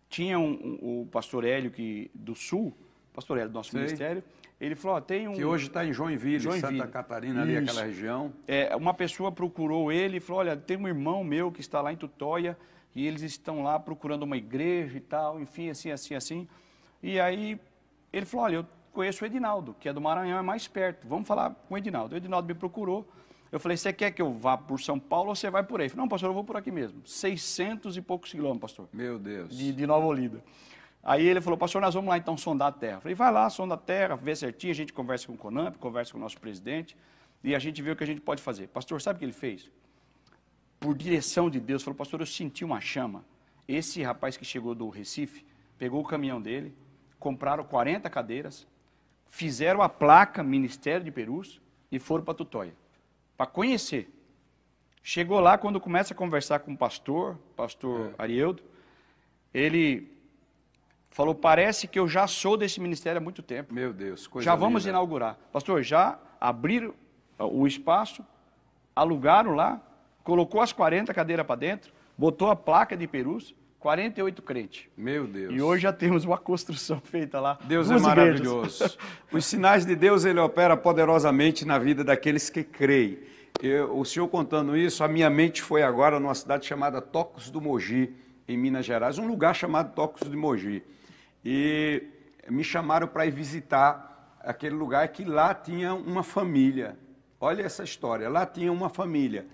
Speaker 3: Tinha o pastor Hélio do Sul, pastor Hélio do nosso ministério, ele falou, tem um...
Speaker 2: Que hoje está em Joinville, Santa Catarina, ali aquela região.
Speaker 3: Uma pessoa procurou ele e falou, olha, tem um irmão meu que está lá em Tutóia e eles estão lá procurando uma igreja e tal, enfim, assim. E aí ele falou, olha, eu conheço o Edinaldo, que é do Maranhão, é mais perto, vamos falar com o Edinaldo. O Edinaldo me procurou, eu falei, você quer que eu vá por São Paulo ou você vai por aí? Ele falou, não, pastor, eu vou por aqui mesmo. 600 e poucos quilômetros, pastor.
Speaker 2: Meu Deus.
Speaker 3: De Nova Olinda. Aí ele falou, pastor, nós vamos lá então sondar a terra. Eu falei, vai lá, sonda a terra, vê certinho, a gente conversa com o CONAMP, conversa com o nosso presidente e a gente vê o que a gente pode fazer. Pastor, sabe o que ele fez? Por direção de Deus, falou, pastor, eu senti uma chama. Esse rapaz que chegou do Recife, pegou o caminhão dele, compraram 40 cadeiras, fizeram a placa Ministério de Perus e foram para Tutóia, para conhecer. Chegou lá, quando começa a conversar com o pastor Arieldo, ele... falou, parece que eu já sou desse ministério há muito tempo.
Speaker 2: Meu Deus, coisa
Speaker 3: já vamos
Speaker 2: linda.
Speaker 3: Inaugurar. Pastor, já abriram o espaço, alugaram lá, colocou as 40 cadeiras para dentro, botou a placa de Perus, 48 crentes.
Speaker 2: Meu Deus.
Speaker 3: E hoje já temos uma construção feita lá.
Speaker 2: Deus é maravilhoso. Os sinais de Deus, ele opera poderosamente na vida daqueles que creem. O senhor contando isso, a minha mente foi agora numa cidade chamada Tocos do Mogi, em Minas Gerais, um lugar chamado Tocos do Mogi. E me chamaram para ir visitar aquele lugar que lá tinha uma família. Olha essa história, lá tinha uma família.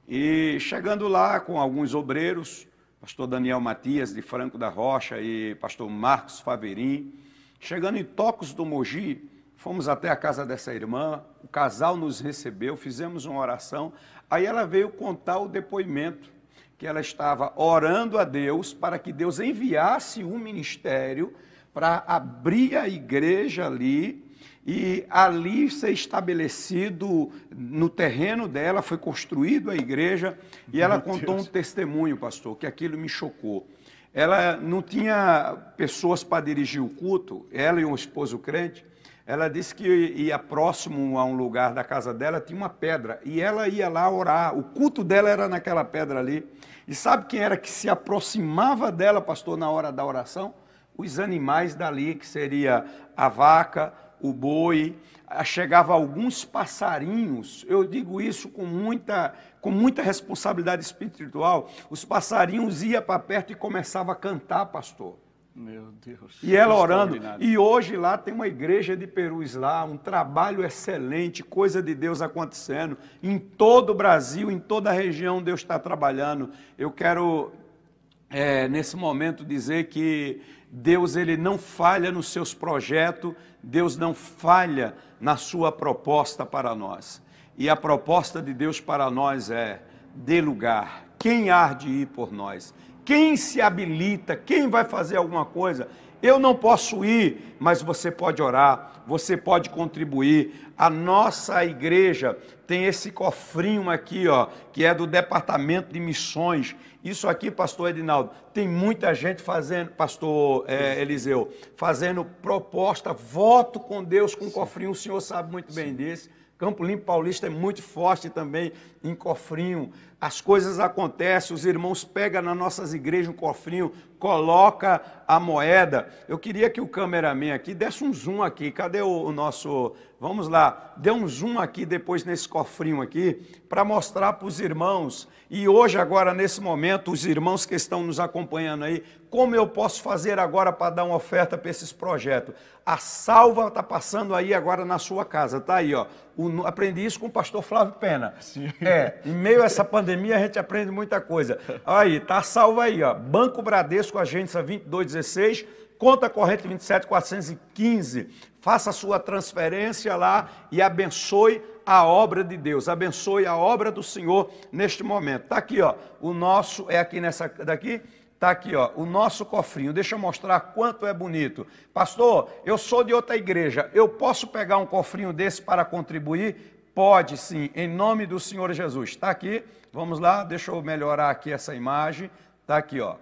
Speaker 2: E chegando lá com alguns obreiros, pastor Daniel Matias de Franco da Rocha e pastor Marcos Faverim, chegando em Tocos do Mogi, fomos até a casa dessa irmã, o casal nos recebeu, fizemos uma oração, aí ela veio contar o depoimento, que ela estava orando a Deus para que Deus enviasse um ministério para abrir a igreja ali e ali ser estabelecido no terreno dela, foi construído a igreja, e ela contou um testemunho, pastor, que aquilo me chocou. Ela não tinha pessoas para dirigir o culto, ela e um esposo crente. Ela disse que ia próximo a um lugar da casa dela, tinha uma pedra, e ela ia lá orar. O culto dela era naquela pedra ali. E sabe quem era que se aproximava dela, pastor, na hora da oração? Os animais dali, que seria a vaca, o boi. Chegava alguns passarinhos, eu digo isso com muita responsabilidade espiritual. Os passarinhos iam para perto e começavam a cantar, pastor.
Speaker 3: Meu Deus.
Speaker 2: E ela orando. E hoje lá tem uma igreja de Perus lá, um trabalho excelente, coisa de Deus acontecendo. Em todo o Brasil, em toda a região, Deus está trabalhando. Eu quero, nesse momento, dizer que Deus ele não falha nos seus projetos, Deus não falha na sua proposta para nós. E a proposta de Deus para nós é: dê lugar. Quem há de ir por nós? Quem se habilita? Quem vai fazer alguma coisa? Eu não posso ir, mas você pode orar, você pode contribuir. A nossa igreja tem esse cofrinho aqui, ó, que é do Departamento de Missões. Isso aqui, pastor Edinaldo, tem muita gente fazendo, pastor Eliseu, fazendo proposta, voto com Deus com cofrinho. O senhor sabe muito bem disso. Campo Limpo Paulista é muito forte também em cofrinho. As coisas acontecem, os irmãos pegam nas nossas igrejas um cofrinho, coloca a moeda. Eu queria que o cameraman aqui desse um zoom aqui. Cadê o nosso... Vamos lá, dê um zoom aqui depois nesse cofrinho aqui, para mostrar para os irmãos. E hoje, agora, nesse momento, os irmãos que estão nos acompanhando aí, como eu posso fazer agora para dar uma oferta para esses projetos? A salva está passando aí agora na sua casa, tá aí, ó. Aprendi isso com o pastor Flávio Pena.
Speaker 3: Sim.
Speaker 2: Em meio a essa pandemia a gente aprende muita coisa. Aí, tá salvo aí, ó. Banco Bradesco, agência 2216, conta corrente 27415. Faça a sua transferência lá e abençoe a obra de Deus, abençoe a obra do Senhor neste momento. Tá aqui, ó, o nosso, é aqui nessa daqui, tá aqui, ó, o nosso cofrinho. Deixa eu mostrar quanto é bonito. Pastor, eu sou de outra igreja, eu posso pegar um cofrinho desse para contribuir? Pode sim, em nome do Senhor Jesus. Tá aqui, vamos lá, deixa eu melhorar aqui essa imagem. Tá aqui, ó.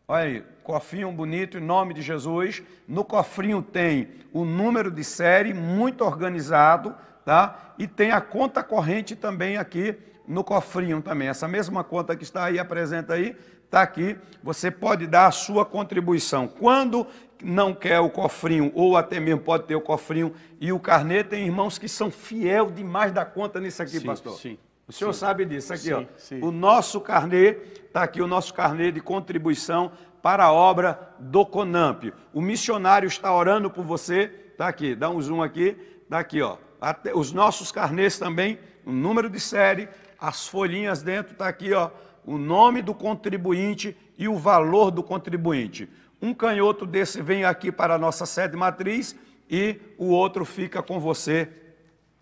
Speaker 2: Olha aí, cofrinho bonito, em nome de Jesus. No cofrinho tem o número de série, muito organizado, tá? E tem a conta corrente também aqui no cofrinho também. Essa mesma conta que está aí, apresenta aí, está aqui. Você pode dar a sua contribuição. Quando não quer o cofrinho, ou até mesmo pode ter o cofrinho e o carnê, tem irmãos que são fiel demais da conta nisso aqui,
Speaker 3: sim,
Speaker 2: pastor.
Speaker 3: Sim.
Speaker 2: O senhor sabe disso aqui,
Speaker 3: sim,
Speaker 2: ó.
Speaker 3: Sim.
Speaker 2: O nosso carnê, está aqui o nosso carnê de contribuição para a obra do CONAMP. O missionário está orando por você, está aqui, dá um zoom aqui, está aqui, ó. Até os nossos carnês também, o número de série, as folhinhas dentro, está aqui, ó, o nome do contribuinte e o valor do contribuinte. Um canhoto desse vem aqui para a nossa sede matriz e o outro fica com você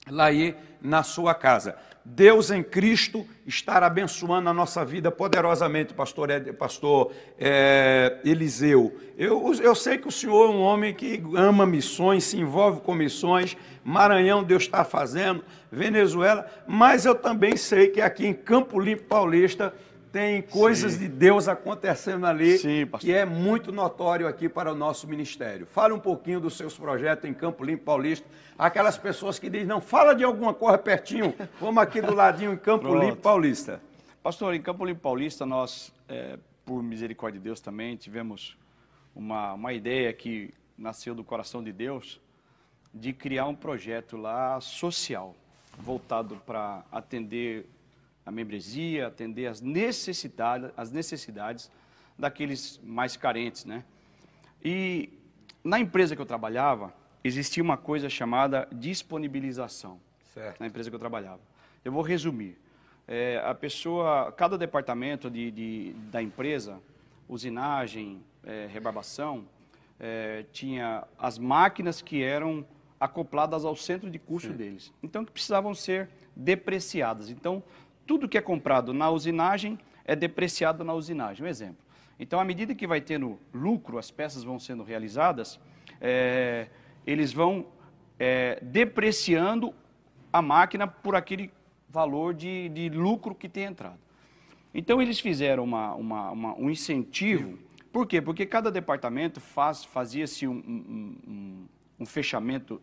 Speaker 2: lá aí na sua casa. Deus em Cristo estar abençoando a nossa vida poderosamente, pastor Eliseu. Eu sei que o senhor é um homem que ama missões, se envolve com missões. Maranhão Deus está fazendo, Venezuela, mas eu também sei que aqui em Campo Limpo Paulista tem coisas
Speaker 3: Sim.
Speaker 2: de Deus acontecendo ali,
Speaker 3: Sim, pastor.
Speaker 2: que é muito notório aqui para o nosso ministério. Fale um pouquinho dos seus projetos em Campo Limpo Paulista. Aquelas pessoas que dizem, não, fala de alguma coisa pertinho, vamos aqui do ladinho em Campo Limpo Paulista.
Speaker 3: Pastor, em Campo Limpo Paulista, nós, por misericórdia de Deus também, tivemos uma ideia que nasceu do coração de Deus, de criar um projeto lá social, voltado para atender a membresia, atender as necessidades daqueles mais carentes, né? E na empresa que eu trabalhava, existia uma coisa chamada disponibilização.
Speaker 2: Certo.
Speaker 3: Na empresa que eu trabalhava. Eu vou resumir. Cada departamento da empresa, usinagem, rebarbação, tinha as máquinas que eram acopladas ao centro de custo deles. Então, que precisavam ser depreciadas. Então, tudo que é comprado na usinagem é depreciado na usinagem. Um exemplo. Então, à medida que vai tendo lucro, as peças vão sendo realizadas, eles vão depreciando a máquina por aquele valor de lucro que tem entrado. Então, eles fizeram um incentivo. Por quê? Porque cada departamento fazia-se um fechamento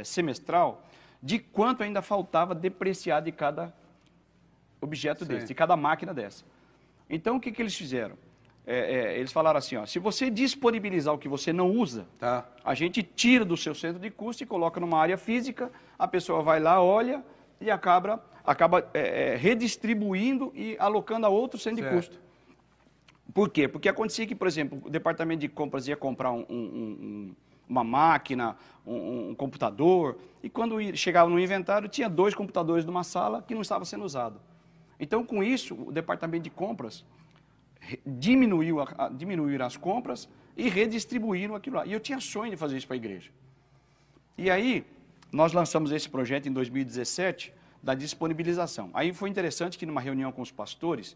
Speaker 3: semestral de quanto ainda faltava depreciar de cada objeto desse, de cada máquina dessa. Então, o que eles fizeram? Eles falaram assim, ó, se você disponibilizar o que você não usa, a gente tira do seu centro de custo e coloca numa área física, a pessoa vai lá, olha e acaba redistribuindo e alocando a outro centro de custo. Por quê? Porque acontecia que, por exemplo, o departamento de compras ia comprar uma máquina, um computador, e quando chegava no inventário, tinha 2 computadores numa sala que não estava sendo usado. Então, com isso, o departamento de compras diminuiu as compras e redistribuíram aquilo lá. E eu tinha sonho de fazer isso para a igreja. E aí, nós lançamos esse projeto em 2017, da disponibilização. Aí foi interessante que numa reunião com os pastores,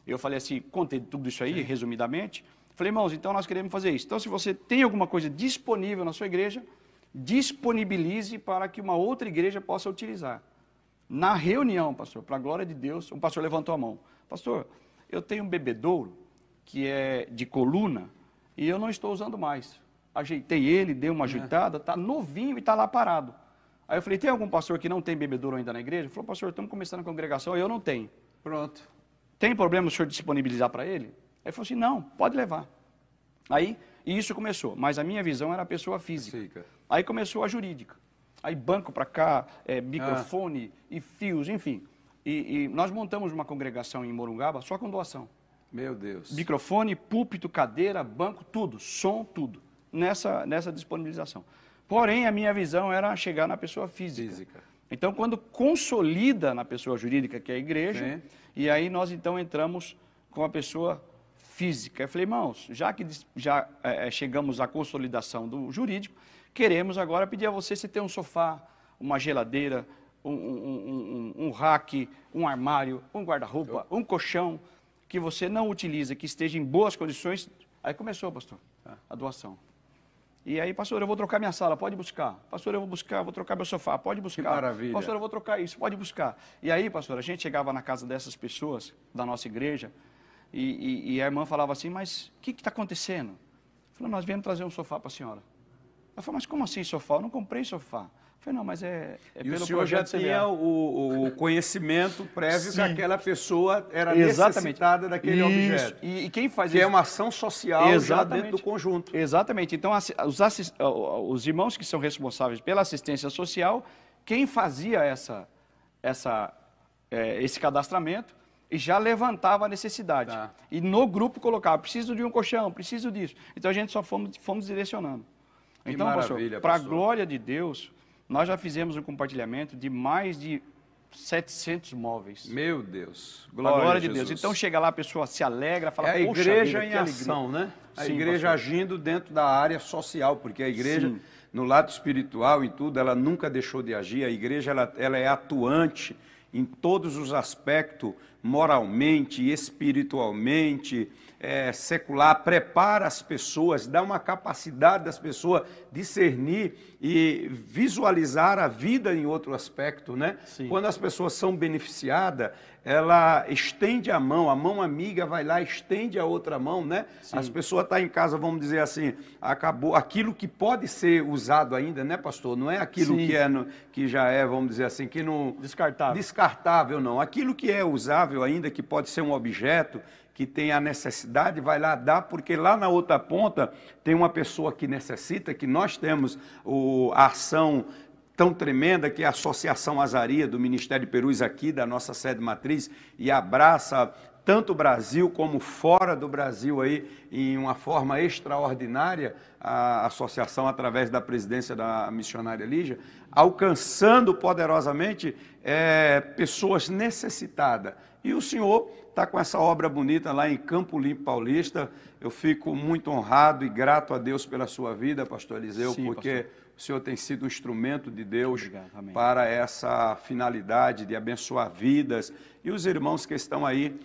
Speaker 3: eu falei assim, contei tudo isso aí, resumidamente. Falei, irmãos, então nós queremos fazer isso. Então, se você tem alguma coisa disponível na sua igreja, disponibilize para que uma outra igreja possa utilizar. Na reunião, pastor, para a glória de Deus, o pastor levantou a mão. Pastor, eu tenho um bebedouro que é de coluna e eu não estou usando mais. Ajeitei ele, dei uma ajeitada, está novinho e está lá parado. Aí eu falei, tem algum pastor que não tem bebedouro ainda na igreja? Ele falou, pastor, estamos começando a congregação e eu não tenho.
Speaker 2: Pronto.
Speaker 3: Tem problema o senhor disponibilizar para ele? Aí ele falou assim, não, pode levar. Aí, e isso começou, mas a minha visão era a pessoa física. Aí começou a jurídica. Aí banco para cá, microfone e fios, enfim. E nós montamos uma congregação em Morungaba só com doação.
Speaker 2: Meu Deus.
Speaker 3: Microfone, púlpito, cadeira, banco, tudo, som, tudo, nessa disponibilização. Porém, a minha visão era chegar na pessoa física. Então, quando consolida na pessoa jurídica, que é a igreja, e aí nós então entramos com a pessoa física. Eu falei, irmãos, já que chegamos à consolidação do jurídico, queremos agora pedir a você se tem um sofá, uma geladeira, um rack, um armário, um guarda-roupa, um colchão, que você não utiliza, que esteja em boas condições. Aí começou, pastor, a doação. E aí, pastor, eu vou trocar minha sala, pode buscar. Pastor, eu vou buscar, vou trocar meu sofá, pode buscar.
Speaker 2: Que maravilha.
Speaker 3: Pastor, eu vou trocar isso, pode buscar. E aí, pastor, a gente chegava na casa dessas pessoas, da nossa igreja, e a irmã falava assim, mas o que está acontecendo? Eu falei, nós viemos trazer um sofá para a senhora. Ela falou, mas como assim sofá? Eu não comprei sofá. Eu falei, não, mas é pelo
Speaker 2: o senhor já tinha o conhecimento prévio que aquela pessoa era necessitada daquele objeto.
Speaker 3: E quem faz
Speaker 2: isso? Que é uma ação social já dentro do conjunto.
Speaker 3: Exatamente. Então, os irmãos que são responsáveis pela assistência social, quem fazia esse cadastramento e já levantava a necessidade. E no grupo colocava, preciso de um colchão, preciso disso. Então, a gente só fomos direcionando. Então, pastor, para a glória de Deus, nós já fizemos um compartilhamento de mais de 700 móveis.
Speaker 2: Meu Deus.
Speaker 3: Glória de Deus. Então chega lá, a pessoa se alegra, fala,
Speaker 2: a igreja em ação, né? A igreja agindo dentro da área social, porque a igreja, no lado espiritual e tudo, ela nunca deixou de agir. A igreja, ela é atuante em todos os aspectos, moralmente, espiritualmente, secular, prepara as pessoas, dá uma capacidade das pessoas discernir e visualizar a vida em outro aspecto, né? Quando as pessoas são beneficiadas, ela estende a mão amiga vai lá, estende a outra mão, né? As pessoas estão em casa, vamos dizer assim, acabou aquilo que pode ser usado ainda, né, pastor? Não é aquilo que já é, vamos dizer assim, que não... Descartável, não. Aquilo que é usável ainda, que pode ser um objeto, que tem a necessidade, vai lá dar, porque lá na outra ponta tem uma pessoa que necessita, que nós temos a ação tão tremenda, que é a Associação Azaria do Ministério Perus aqui, da nossa sede matriz, e abraça tanto o Brasil como fora do Brasil aí, em uma forma extraordinária, a associação através da presidência da missionária Lígia, alcançando poderosamente pessoas necessitadas. E o senhor está com essa obra bonita lá em Campo Limpo Paulista. Eu fico muito honrado e grato a Deus pela sua vida, pastor Eliseu, porque pastor, o senhor tem sido um instrumento de Deus para essa finalidade de abençoar vidas. E os irmãos que estão aí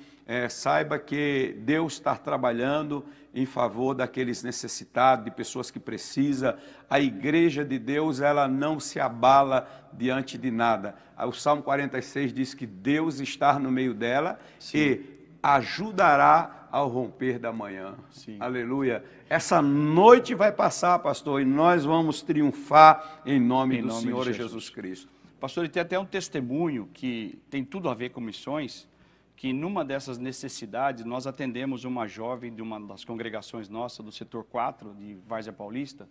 Speaker 2: saiba que Deus está trabalhando em favor daqueles necessitados, de pessoas que precisam. A igreja de Deus, ela não se abala diante de nada. O Salmo 46 diz que Deus está no meio dela e ajudará ao romper da manhã.
Speaker 3: Sim.
Speaker 2: Aleluia. Essa noite vai passar, pastor, e nós vamos triunfar em nome do Senhor Jesus Cristo.
Speaker 3: Pastor, e tem até um testemunho que tem tudo a ver com missões, que numa dessas necessidades, nós atendemos uma jovem de uma das congregações nossas, do setor 4, de Várzea Paulista,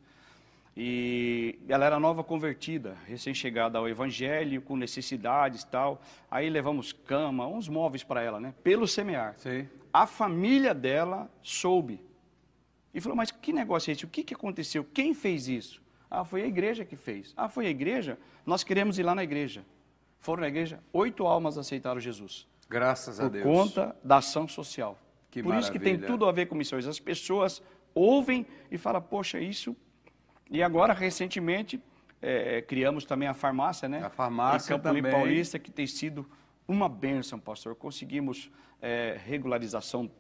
Speaker 3: e ela era nova convertida, recém-chegada ao Evangelho, com necessidades e tal. Aí levamos cama, uns móveis para ela, né? Pelo semear.
Speaker 2: Sim.
Speaker 3: A família dela soube. E falou, mas que negócio é esse? O que aconteceu? Quem fez isso? Ah, foi a igreja que fez. Ah, foi a igreja? Nós queremos ir lá na igreja. Foram na igreja, 8 almas aceitaram Jesus.
Speaker 2: Graças a Deus.
Speaker 3: Por conta da ação social.
Speaker 2: Que
Speaker 3: Por isso que tem tudo a ver com missões. As pessoas ouvem e falam, poxa, isso... E agora, recentemente, criamos também a farmácia, né?
Speaker 2: A farmácia
Speaker 3: em Campo Limpo
Speaker 2: também.
Speaker 3: Paulista, que tem sido uma bênção, pastor. Conseguimos regularização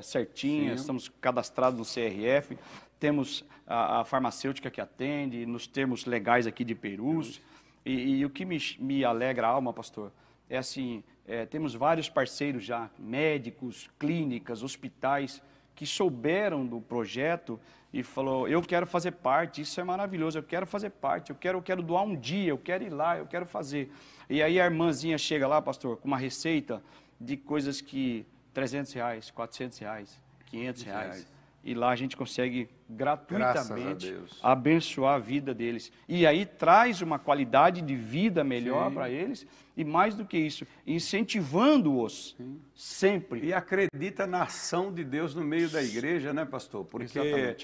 Speaker 3: certinha,
Speaker 2: Sim.
Speaker 3: estamos cadastrados no CRF, temos a farmacêutica que atende, nos termos legais aqui de Perus. E o que me alegra a alma, pastor, é assim, temos vários parceiros já, médicos, clínicas, hospitais, que souberam do projeto e falou, eu quero fazer parte, isso é maravilhoso, eu quero fazer parte, eu quero doar um dia, eu quero ir lá, eu quero fazer. E aí a irmãzinha chega lá, pastor, com uma receita de coisas que R$300, R$400, R$500. E lá a gente consegue gratuitamente abençoar a vida deles. E aí traz uma qualidade de vida melhor para eles. E mais do que isso, incentivando-os sempre.
Speaker 2: E acredita na ação de Deus no meio da igreja, né, pastor? Porque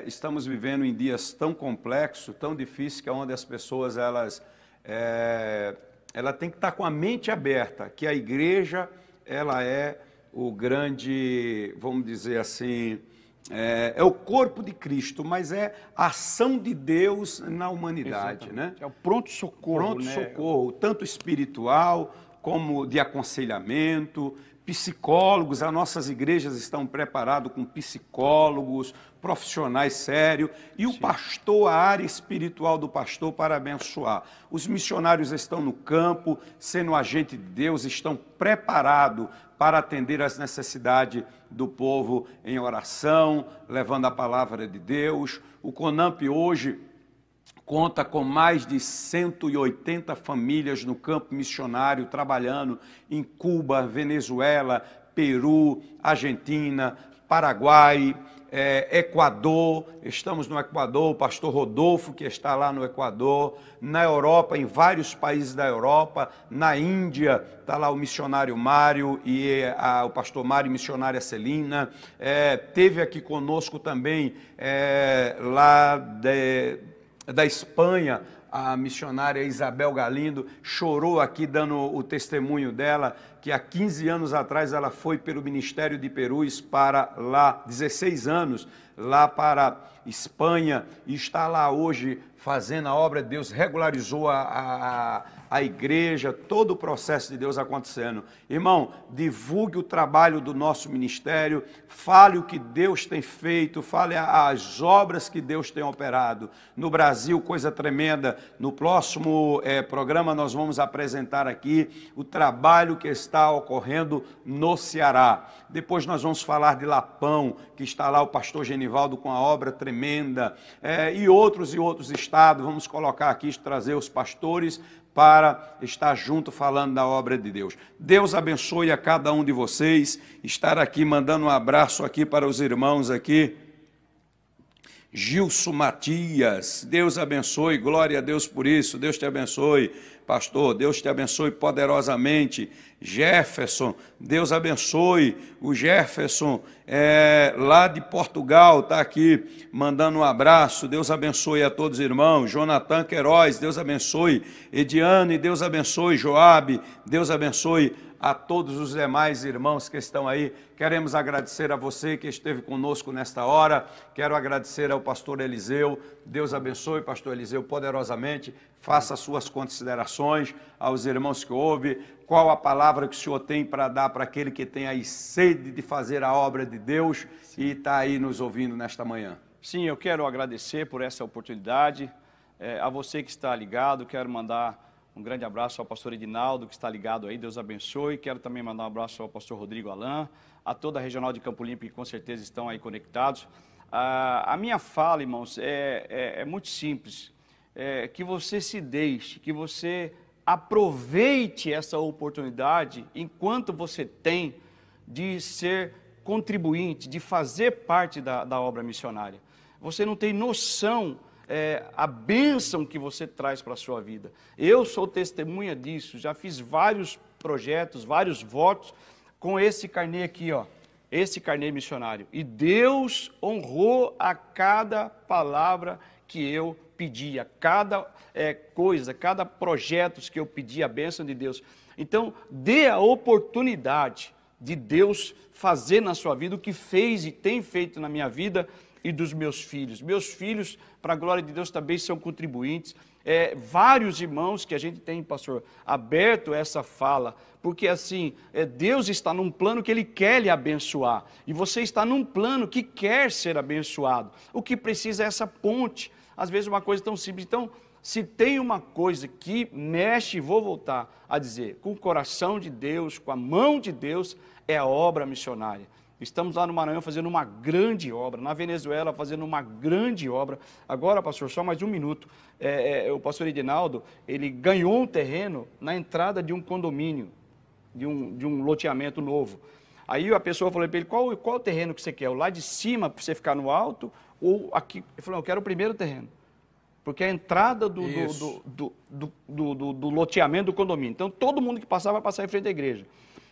Speaker 2: estamos vivendo em dias tão complexos, tão difíceis, que é onde as pessoas ela tem que estar com a mente aberta, que a igreja ela é o grande, vamos dizer assim, é o corpo de Cristo, mas é a ação de Deus na humanidade, né?
Speaker 3: É o pronto-socorro,
Speaker 2: Pronto-socorro, tanto espiritual como de aconselhamento, psicólogos, as nossas igrejas estão preparadas com psicólogos, profissionais sérios, e o pastor, a área espiritual do pastor para abençoar. Os missionários estão no campo, sendo agente de Deus, estão preparados para atender às necessidades do povo em oração, levando a palavra de Deus. O CONAMP hoje conta com mais de 180 famílias no campo missionário, trabalhando em Cuba, Venezuela, Peru, Argentina, Paraguai, Equador. Estamos no Equador, o pastor Rodolfo, que está lá no Equador, na Europa, em vários países da Europa, na Índia, está lá o missionário Mário e o pastor Mário e missionária Celina. Teve aqui conosco também, lá da Espanha, a missionária Isabel Galindo, chorou aqui dando o testemunho dela, que há 15 anos atrás ela foi pelo Ministério de Perus para lá, 16 anos, lá para Espanha, e está lá hoje fazendo a obra de Deus, regularizou a igreja, todo o processo de Deus acontecendo. Irmão, divulgue o trabalho do nosso ministério, fale o que Deus tem feito, fale as obras que Deus tem operado. No Brasil, coisa tremenda. No próximo programa nós vamos apresentar aqui o trabalho que está ocorrendo no Ceará. Depois nós vamos falar de Lapão, que está lá o pastor Genivaldo com a obra tremenda, e outros estados. Vamos colocar aqui, trazer os pastores para estar junto falando da obra de Deus. Deus abençoe a cada um de vocês, estar aqui mandando um abraço aqui para os irmãos aqui. Gilson Matias, Deus abençoe, glória a Deus por isso, Deus te abençoe, pastor, Deus te abençoe poderosamente. Jefferson, Deus abençoe, o Jefferson lá de Portugal está aqui mandando um abraço, Deus abençoe a todos os irmãos. Jonathan Queiroz, Deus abençoe. Ediane, Deus abençoe. Joabe, Deus abençoe a todos os demais irmãos que estão aí. Queremos agradecer a você que esteve conosco nesta hora. Quero agradecer ao pastor Eliseu. Deus abençoe, pastor Eliseu, poderosamente. Faça as suas considerações. corações, aos irmãos que ouvem, qual a palavra que o Senhor tem para dar para aquele que tem aí sede de fazer a obra de Deus e está aí nos ouvindo nesta manhã.
Speaker 3: Sim, eu quero agradecer por essa oportunidade, a você que está ligado, quero mandar um grande abraço ao pastor Edinaldo, que está ligado aí, Deus abençoe. Quero também mandar um abraço ao pastor Rodrigo Alain, a toda a Regional de Campo Limpo, que com certeza estão aí conectados. A minha fala, irmãos, é muito simples, que você se deixe, que você aproveite essa oportunidade, enquanto você tem, de ser contribuinte, de fazer parte da obra missionária. Você não tem noção a bênção que você traz para a sua vida. Eu sou testemunha disso, já fiz vários projetos, vários votos com esse carnê aqui, ó, esse carnê missionário. E Deus honrou a cada palavra que eu pedia, cada coisa, cada projeto que eu pedi, a bênção de Deus. Então, dê a oportunidade de Deus fazer na sua vida o que fez e tem feito na minha vida e dos meus filhos. Meus filhos, para a glória de Deus, também são contribuintes. Vários irmãos que a gente tem, pastor, aberto essa fala, porque assim, Deus está num plano que Ele quer lhe abençoar, e você está num plano que quer ser abençoado. O que precisa é essa ponte, às vezes uma coisa tão simples. Então, se tem uma coisa que mexe, vou voltar a dizer, com o coração de Deus, com a mão de Deus, é a obra missionária. Estamos lá no Maranhão fazendo uma grande obra, na Venezuela fazendo uma grande obra. Agora, pastor, só mais um minuto. O pastor Edinaldo, ele ganhou um terreno na entrada de um condomínio, de um loteamento novo. Aí a pessoa falou para ele, qual o terreno que você quer? O lá de cima, para você ficar no alto, ou aqui? Ele falou, eu quero o primeiro terreno. Porque a entrada do loteamento do condomínio. Então, todo mundo que passar vai passar em frente à igreja.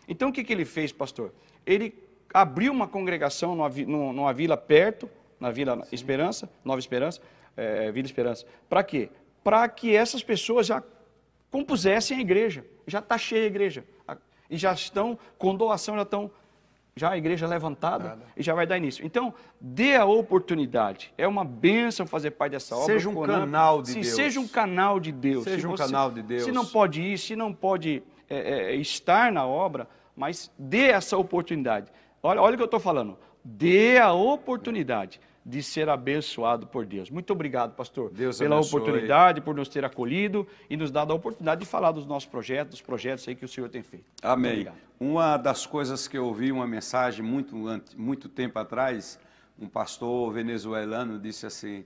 Speaker 3: Então, o que ele fez, pastor? Ele abriu uma congregação numa vila perto, na Vila Esperança, Nova Esperança, Vila Esperança. Para quê? Para que essas pessoas já compusessem a igreja. Já está cheia a igreja. E já estão com doação, já a igreja levantada e já vai dar início. Então, dê a oportunidade. É uma bênção fazer parte dessa obra.
Speaker 2: Seja um canal de Deus.
Speaker 3: Seja um canal de Deus.
Speaker 2: Seja um canal de Deus.
Speaker 3: Se não pode ir, se não pode estar na obra, mas dê essa oportunidade. Olha o que eu estou falando. Dê a oportunidade de ser abençoado por Deus. Muito obrigado, pastor,
Speaker 2: Deus
Speaker 3: pela
Speaker 2: abençoe.
Speaker 3: oportunidade, por nos ter acolhido e nos dado a oportunidade de falar dos nossos projetos, dos projetos aí que o Senhor tem feito.
Speaker 2: Amém. Uma das coisas que eu ouvi, uma mensagem muito tempo atrás, um pastor venezuelano disse assim,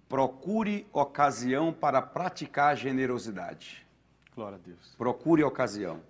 Speaker 2: procure ocasião para praticar a generosidade.
Speaker 3: Glória a Deus.
Speaker 2: Procure ocasião.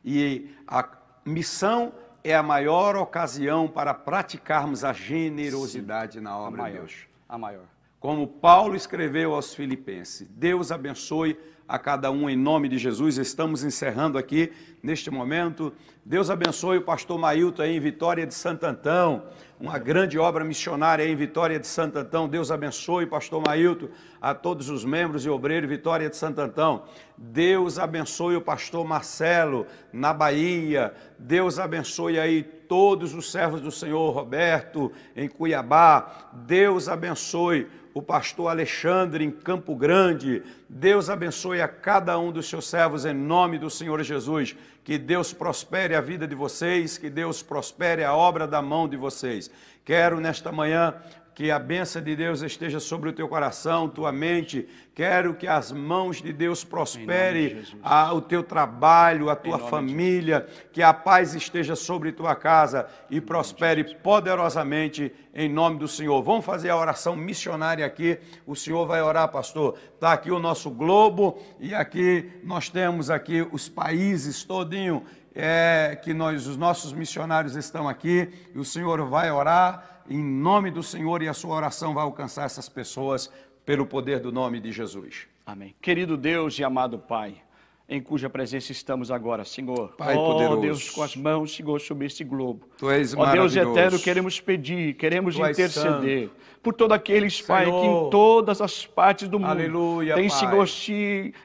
Speaker 2: E a missão é a maior ocasião para praticarmos a generosidade na obra de Deus.
Speaker 3: A maior.
Speaker 2: Como Paulo escreveu aos Filipenses. Deus abençoe a cada um em nome de Jesus. Estamos encerrando aqui neste momento. Deus abençoe o pastor Mailton aí em Vitória de Santo Antão. Uma grande obra missionária aí em Vitória de Santo Antão. Deus abençoe, pastor Mailton, a todos os membros e obreiros de Vitória de Santo Antão. Deus abençoe o pastor Marcelo na Bahia. Deus abençoe aí todos os servos do Senhor, Roberto em Cuiabá. Deus abençoe o pastor Alexandre em Campo Grande. Deus abençoe a cada um dos seus servos em nome do Senhor Jesus. Que Deus prospere a vida de vocês, que Deus prospere a obra da mão de vocês. Quero nesta manhã que a bênção de Deus esteja sobre o teu coração, tua mente. Quero que as mãos de Deus prosperem o teu trabalho, a tua família, que a paz esteja sobre tua casa e prospere poderosamente em nome do Senhor. Vamos fazer a oração missionária aqui. O Senhor vai orar, pastor. Está aqui o nosso globo e aqui nós temos aqui os países todinho que os nossos missionários estão aqui e o Senhor vai orar em nome do Senhor, e a sua oração vai alcançar essas pessoas pelo poder do nome de Jesus.
Speaker 3: Amém. Querido Deus e amado Pai, em cuja presença estamos agora, Senhor.
Speaker 2: Pai
Speaker 3: ó
Speaker 2: poderoso.
Speaker 3: Deus, com as mãos, Senhor, sobre este globo.
Speaker 2: Tu és
Speaker 3: Ó Deus
Speaker 2: maravilhoso.
Speaker 3: eterno, queremos pedir, queremos
Speaker 2: Tu és
Speaker 3: interceder por todos aqueles, Pai,
Speaker 2: Senhor.
Speaker 3: que em todas as partes do mundo
Speaker 2: Aleluia,
Speaker 3: tem,
Speaker 2: Pai.
Speaker 3: Senhor,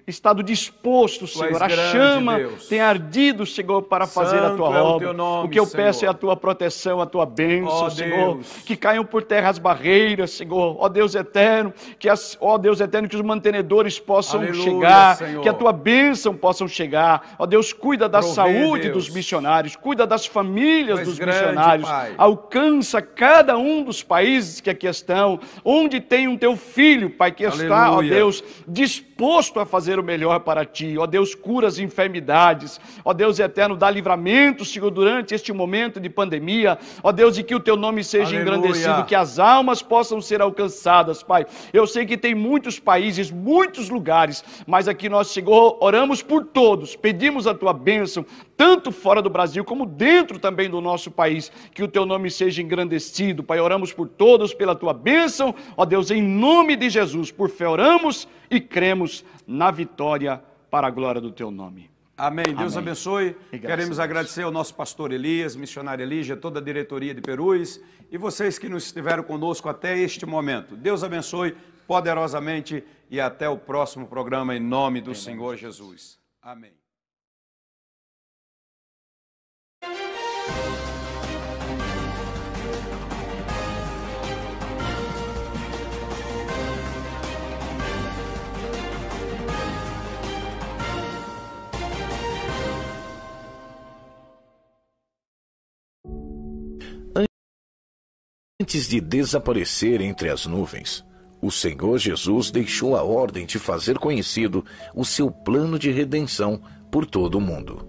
Speaker 3: estado disposto, Senhor. A
Speaker 2: grande,
Speaker 3: chama
Speaker 2: Deus.
Speaker 3: tem ardido, Senhor, para fazer a
Speaker 2: Santo
Speaker 3: tua
Speaker 2: é o
Speaker 3: obra.
Speaker 2: teu nome,
Speaker 3: O que eu
Speaker 2: Senhor.
Speaker 3: peço é a tua proteção, a tua bênção,
Speaker 2: Ó
Speaker 3: Senhor.
Speaker 2: Deus.
Speaker 3: Que caiam por terra as barreiras, Senhor. Ó Deus eterno, ó Deus eterno, que os mantenedores possam
Speaker 2: Aleluia,
Speaker 3: chegar,
Speaker 2: Senhor.
Speaker 3: que a tua bênção possam chegar. Ó Deus, cuida da
Speaker 2: Provê,
Speaker 3: saúde
Speaker 2: Deus.
Speaker 3: dos missionários, cuida das famílias
Speaker 2: Tu és
Speaker 3: dos
Speaker 2: grande,
Speaker 3: missionários.
Speaker 2: Pai.
Speaker 3: Alcança cada um dos países que aqui estão, onde tem um teu filho, Pai, que está, ó
Speaker 2: Aleluia.
Speaker 3: Deus, disposto a fazer o melhor para ti. Ó Deus, cura as enfermidades. Ó Deus eterno, dá livramento, Senhor, durante este momento de pandemia. Ó Deus, e que o teu nome seja
Speaker 2: Aleluia.
Speaker 3: engrandecido, que as almas possam ser alcançadas, Pai. Eu sei que tem muitos países, muitos lugares, mas aqui nós, Senhor, oramos por todos, pedimos a tua bênção, tanto fora do Brasil como dentro também do nosso país, que o teu nome seja engrandecido, Pai. Oramos por todos pela tua bênção, ó Deus, em nome de Jesus, por fé oramos e cremos na vitória para a glória do teu nome.
Speaker 2: Amém. Deus
Speaker 3: Amém.
Speaker 2: abençoe.
Speaker 3: E graças
Speaker 2: Queremos
Speaker 3: a Deus.
Speaker 2: agradecer ao nosso pastor Elias, missionário Elígia, toda a diretoria de Perus e vocês que nos estiveram conosco até este momento. Deus abençoe poderosamente e até o próximo programa em nome do Senhor Jesus. Amém.
Speaker 1: Antes de desaparecer entre as nuvens, o Senhor Jesus deixou a ordem de fazer conhecido o seu plano de redenção por todo o mundo.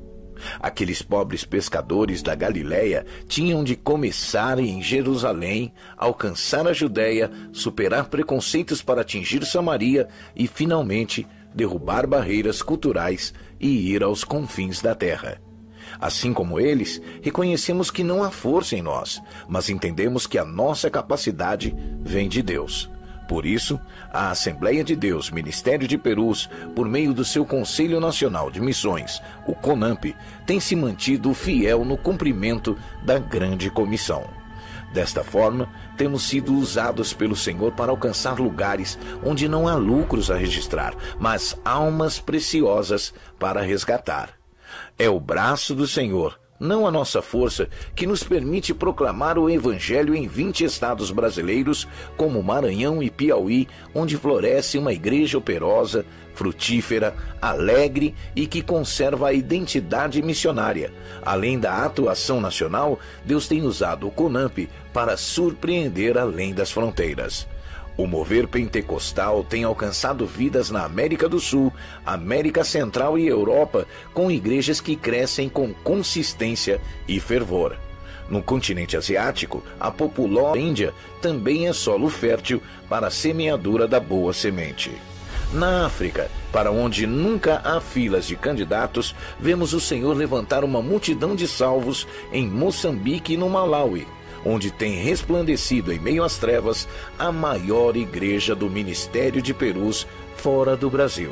Speaker 1: Aqueles pobres pescadores da Galileia tinham de começar em Jerusalém, alcançar a Judéia, superar preconceitos para atingir Samaria e, finalmente, derrubar barreiras culturais e ir aos confins da terra. Assim como eles, reconhecemos que não há força em nós, mas entendemos que a nossa capacidade vem de Deus. Por isso, a Assembleia de Deus Ministério de Perus, por meio do seu Conselho Nacional de Missões, o CONAMP, tem se mantido fiel no cumprimento da grande comissão. Desta forma, temos sido usados pelo Senhor para alcançar lugares onde não há lucros a registrar, mas almas preciosas para resgatar. É o braço do Senhor, não a nossa força, que nos permite proclamar o Evangelho em 20 estados brasileiros, como Maranhão e Piauí, onde floresce uma igreja operosa, frutífera, alegre e que conserva a identidade missionária. Além da atuação nacional, Deus tem usado o CONAMP para surpreender além das fronteiras. O mover pentecostal tem alcançado vidas na América do Sul, América Central e Europa, com igrejas que crescem com consistência e fervor. No continente asiático, a populosa Índia também é solo fértil para a semeadura da boa semente. Na África, para onde nunca há filas de candidatos, vemos o Senhor levantar uma multidão de salvos em Moçambique e no Malawi, onde tem resplandecido em meio às trevas a maior igreja do Ministério de Perus fora do Brasil.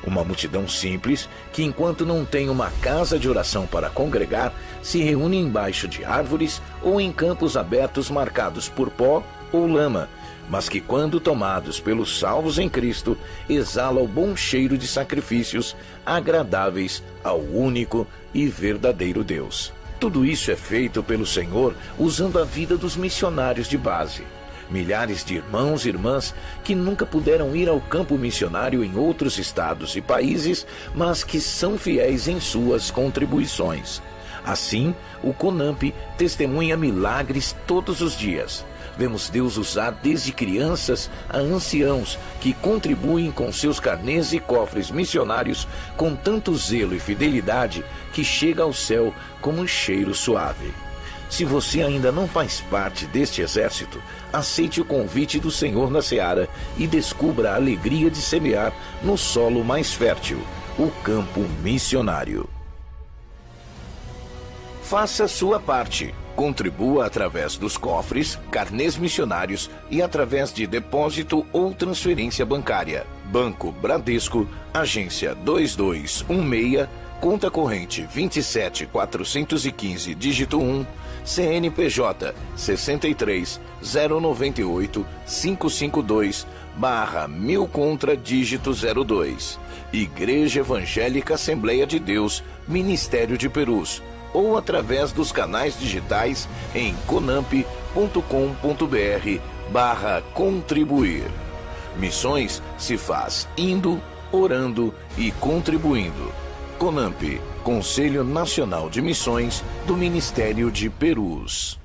Speaker 1: Uma multidão simples que, enquanto não tem uma casa de oração para congregar, se reúne embaixo de árvores ou em campos abertos marcados por pó ou lama, mas que, quando tomados pelos salvos em Cristo, exala o bom cheiro de sacrifícios agradáveis ao único e verdadeiro Deus. Tudo isso é feito pelo Senhor usando a vida dos missionários de base. Milhares de irmãos e irmãs que nunca puderam ir ao campo missionário em outros estados e países, mas que são fiéis em suas contribuições. Assim, o CONAMP testemunha milagres todos os dias. Vemos Deus usar desde crianças a anciãos que contribuem com seus carnês e cofres missionários com tanto zelo e fidelidade que chega ao céu como um cheiro suave. Se você ainda não faz parte deste exército, aceite o convite do Senhor na seara e descubra a alegria de semear no solo mais fértil, o campo missionário. Faça sua parte. Contribua através dos cofres, carnês missionários e através de depósito ou transferência bancária. Banco Bradesco, agência 2216, conta corrente 27415, dígito 1, CNPJ 63 098 552 /1000 contra dígito 02. Igreja Evangélica Assembleia de Deus, Ministério de Perus, ou através dos canais digitais em conamp.com.br/contribuir. Missões se faz indo, orando e contribuindo. CONAMP, Conselho Nacional de Missões do Ministério de Perus.